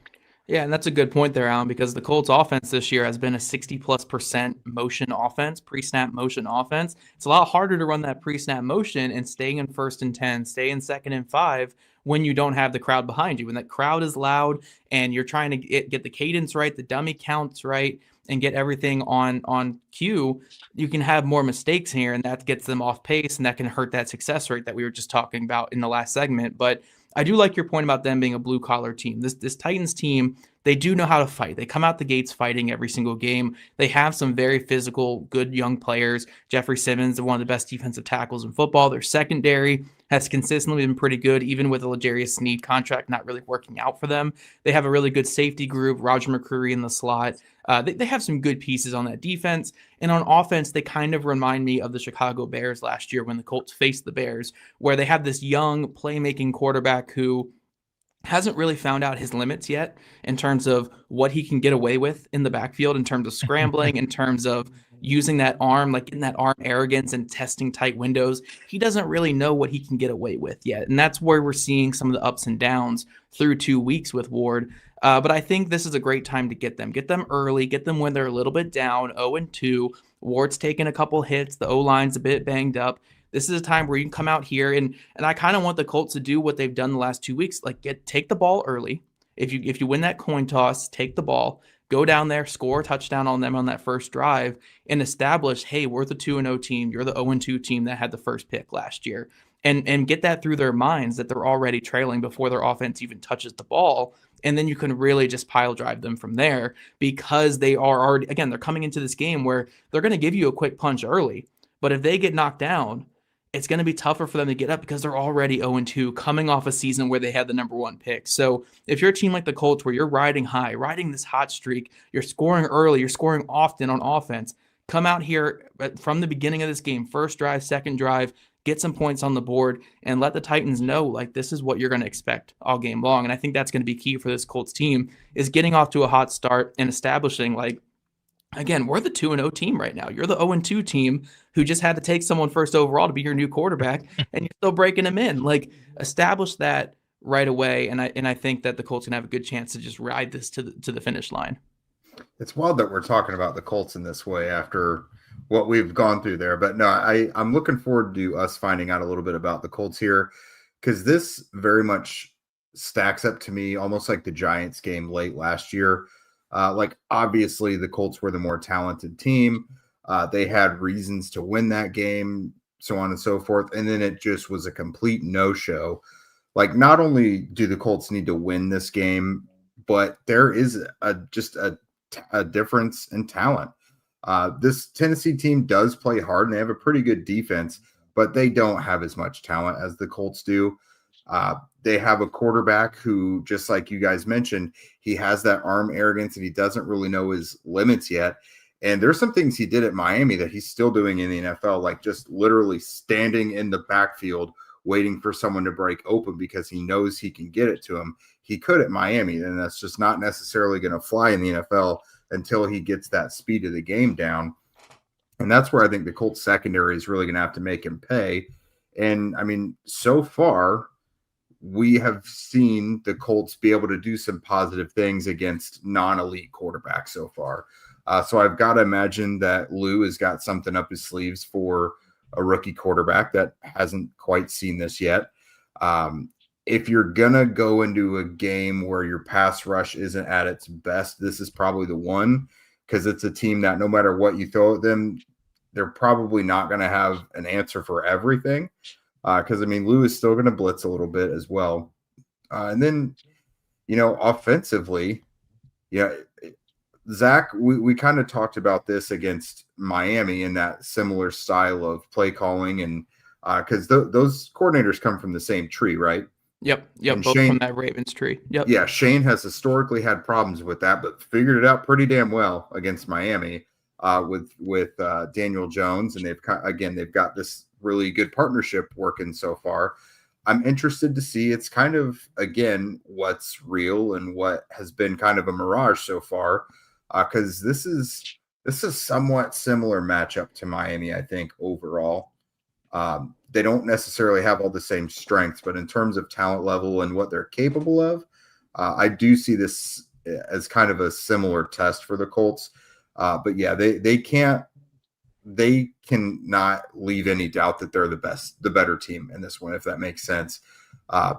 Yeah, and that's a good point there, Alan, because the Colts offense this year has been a 60+% motion offense, pre-snap motion offense. It's a lot harder to run that pre-snap motion and stay in 1st and 10, stay in 2nd and 5 when you don't have the crowd behind you. When that crowd is loud and you're trying to get the cadence right, the dummy counts right, and get everything on cue, you can have more mistakes here, and that gets them off pace, and that can hurt that success rate that we were just talking about in the last segment. But I do like your point about them being a blue-collar team. This Titans team, they do know how to fight. They come out the gates fighting every single game. They have some very physical, good young players. Jeffrey Simmons, one of the best defensive tackles in football. Their secondary has consistently been pretty good, even with the L'Jarius Sneed contract not really working out for them. They have a really good safety group, Roger McCreary in the slot. They have some good pieces on that defense. And on offense, they kind of remind me of the Chicago Bears last year when the Colts faced the Bears, where they have this young playmaking quarterback who hasn't really found out his limits yet in terms of what he can get away with in the backfield, in terms of scrambling, in terms of using that arm, like getting that arm arrogance and testing tight windows. He doesn't really know what he can get away with yet. And that's where we're seeing some of the ups and downs through 2 weeks with Ward. But I think this is a great time to get them early, get them when they're a little bit down, 0-2. Ward's taken a couple hits. The O-line's a bit banged up. This is a time where you can come out here and I kind of want the Colts to do what they've done the last 2 weeks, like take the ball early. If you win that coin toss, take the ball, go down there, score a touchdown on them on that first drive, and establish, hey, we're the 2-0 team. You're the 0-2 team that had the first pick last year. And get that through their minds that they're already trailing before their offense even touches the ball. And then you can really just pile drive them from there, because they are already, again, they're coming into this game where they're going to give you a quick punch early. But if they get knocked down, it's going to be tougher for them to get up because they're already 0-2 coming off a season where they had the number 1 pick. So if you're a team like the Colts where you're riding high, riding this hot streak, you're scoring early, you're scoring often on offense, come out here from the beginning of this game, first drive, second drive, get some points on the board, and let the Titans know, like, this is what you're going to expect all game long. And I think that's going to be key for this Colts team, is getting off to a hot start and establishing, like, again, we're the 2-0 team right now. You're the 0-2 team who just had to take someone first overall to be your new quarterback, and you're still breaking them in. Like, establish that right away, and I think that the Colts can have a good chance to just ride this to the finish line. It's wild that we're talking about the Colts in this way after what we've gone through there. But no, I'm looking forward to us finding out a little bit about the Colts here, because this very much stacks up to me almost like the Giants game late last year. Like, obviously the Colts were the more talented team. They had reasons to win that game, so on and so forth. And then it just was a complete no-show. Like, not only do the Colts need to win this game, but there is just a difference in talent. This Tennessee team does play hard, and they have a pretty good defense, but they don't have as much talent as the Colts do. They have a quarterback who, just like you guys mentioned, he has that arm arrogance and he doesn't really know his limits yet. And there's some things he did at Miami that he's still doing in the NFL, like just literally standing in the backfield waiting for someone to break open because he knows he can get it to him. He could at Miami, and that's just not necessarily going to fly in the NFL until he gets that speed of the game down. And that's where I think the Colts secondary is really going to have to make him pay. And I mean, so far, we have seen the Colts be able to do some positive things against non-elite quarterbacks so far. So I've got to imagine that Lou has got something up his sleeves for a rookie quarterback that hasn't quite seen this yet. If you're going to go into a game where your pass rush isn't at its best, this is probably the one, because it's a team that no matter what you throw at them, they're probably not going to have an answer for everything. Because, I mean, Lou is still going to blitz a little bit as well. And then, offensively, Zach, we kind of talked about this against Miami in that similar style of play calling. And because those coordinators come from the same tree, right? Yep. And Both Shane, from that Ravens tree. Yep. Yeah, Shane has historically had problems with that, but figured it out pretty damn well against Miami with Daniel Jones. And they've got this really good partnership working so far. I'm interested to see, it's kind of, again, what's real and what has been kind of a mirage so far, because this is somewhat similar matchup to Miami, I think, overall. They don't necessarily have all the same strengths, but in terms of talent level and what they're capable of, I do see this as kind of a similar test for the Colts. But yeah, they cannot leave any doubt that they're the better team in this one, if that makes sense. I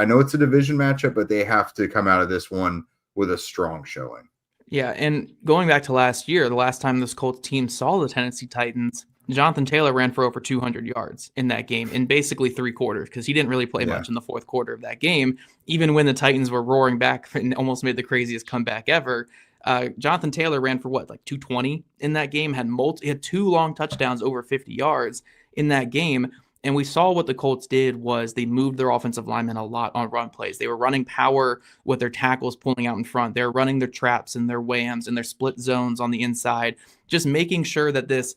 know it's a division matchup, but they have to come out of this one with a strong showing. Yeah, and going back to last year, the last time this Colts team saw the Tennessee Titans, Jonathan Taylor ran for over 200 yards in that game in basically 3 quarters, because he didn't really play much in the fourth quarter of that game, even when the Titans were roaring back and almost made the craziest comeback ever. Jonathan Taylor ran for 220 in that game, he had 2 long touchdowns over 50 yards in that game. And we saw what the Colts did was they moved their offensive linemen a lot on run plays. They were running power with their tackles pulling out in front. They were running their traps and their whams and their split zones on the inside, just making sure that this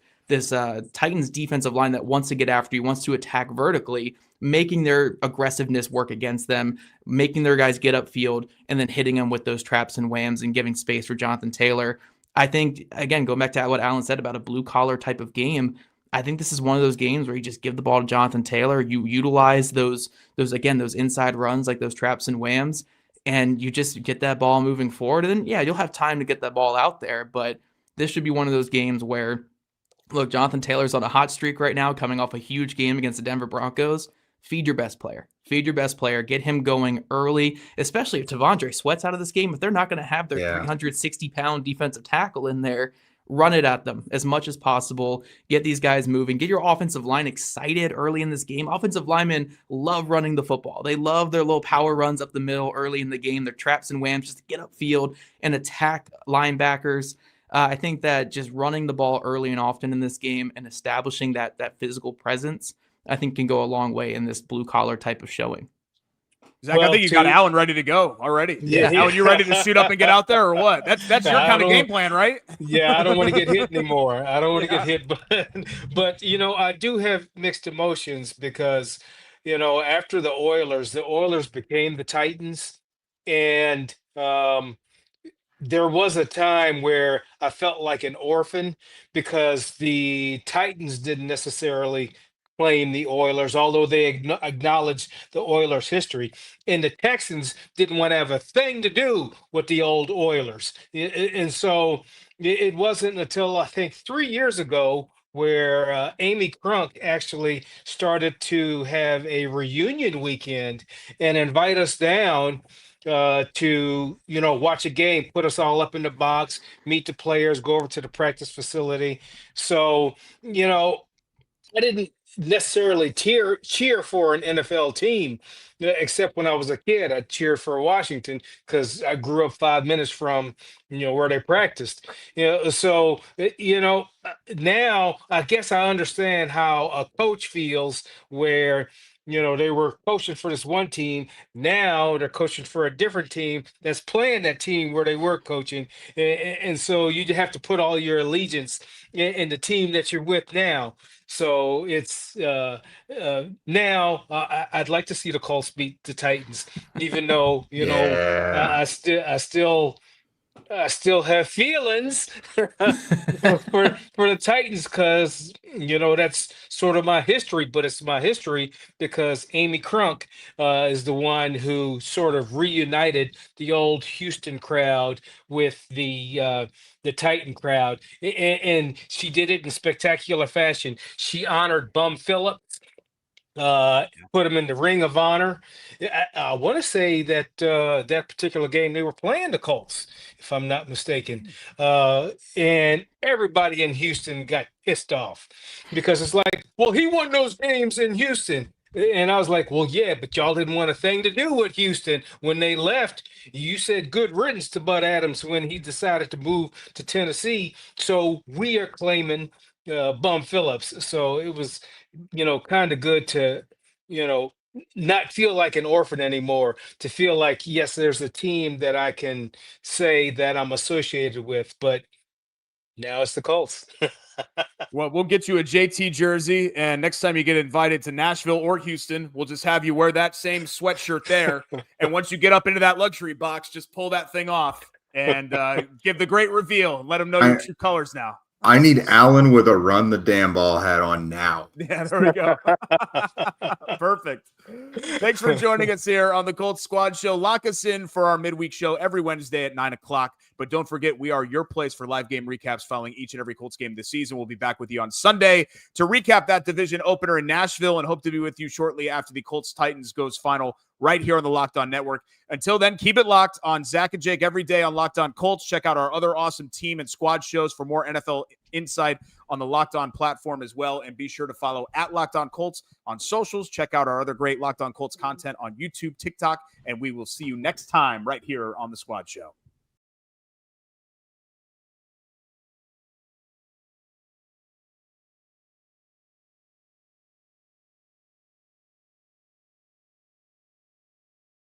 Titans defensive line that wants to get after you, wants to attack vertically, making their aggressiveness work against them, making their guys get upfield, and then hitting them with those traps and whams and giving space for Jonathan Taylor. I think, again, going back to what Alan said about a blue-collar type of game, I think this is one of those games where you just give the ball to Jonathan Taylor, you utilize those inside runs like those traps and whams, and you just get that ball moving forward. And then, yeah, you'll have time to get that ball out there, but this should be one of those games where, look, Jonathan Taylor's on a hot streak right now, coming off a huge game against the Denver Broncos. Feed your best player. Get him going early, especially if Tavondre Sweat's out of this game. If they're not going to have their 360-pound defensive tackle in there, run it at them as much as possible. Get these guys moving. Get your offensive line excited early in this game. Offensive linemen love running the football. They love their little power runs up the middle early in the game, their traps and whams, just to get upfield and attack linebackers. I think that just running the ball early and often in this game and establishing that physical presence, I think, can go a long way in this blue-collar type of showing. Zach, I think you got Alan ready to go already. Yeah. Alan, you ready to suit up and get out there or what? That's your kind of game plan, right? Yeah, I don't want to get hit anymore. I don't want to get hit, but I do have mixed emotions because after the Oilers became the Titans, and there was a time where I felt like an orphan because the Titans didn't necessarily claim the Oilers, although they acknowledged the Oilers' history. And the Texans didn't want to have a thing to do with the old Oilers. And so it wasn't until I think 3 years ago where Amy Crunk actually started to have a reunion weekend and invite us down to watch a game, put us all up in the box, meet the players, go over to the practice facility. So I didn't necessarily cheer for an NFL team, except when I was a kid. I cheered for Washington because I grew up 5 minutes from where they practiced. So now I guess I understand how a coach feels where they were coaching for this one team. Now they're coaching for a different team that's playing that team where they were coaching. And so you have to put all your allegiance in the team that you're with now. So it's now I'd like to see the Colts beat the Titans, even though I still have feelings for the Titans because that's sort of my history, but it's my history because Amy Crunk is the one who sort of reunited the old Houston crowd with the Titan crowd, and she did it in spectacular fashion. She honored Bum Phillips. Put him in the Ring of Honor. I want to say that that particular game they were playing the Colts, if I'm not mistaken, and everybody in Houston got pissed off because it's like, well, he won those games in Houston. And I was like, well, yeah, but y'all didn't want a thing to do with Houston when they left. You said good riddance to Bud Adams when he decided to move to Tennessee. So we are claiming Bum Phillips. So it was, kind of good to, not feel like an orphan anymore, to feel like, yes, there's a team that I can say that I'm associated with, but now it's the Colts. Well, we'll get you a JT jersey, and next time you get invited to Nashville or Houston, we'll just have you wear that same sweatshirt there. And once you get up into that luxury box, just pull that thing off and give the great reveal. Let them know your true colors now. I need Allen with a run the damn ball hat on now. Yeah, there we go. Perfect. Thanks for joining us here on the Colts Squad Show. Lock us in for our midweek show every Wednesday at 9 o'clock. But don't forget, we are your place for live game recaps following each and every Colts game this season. We'll be back with you on Sunday to recap that division opener in Nashville and hope to be with you shortly after the Colts-Titans goes final right here on the Locked On Network. Until then, keep it locked on Zach and Jake every day on Locked On Colts. Check out our other awesome team and squad shows for more NFL insight on the Locked On platform as well. And be sure to follow at Locked On Colts on socials. Check out our other great Locked On Colts content on YouTube, TikTok, and we will see you next time right here on the Squad Show.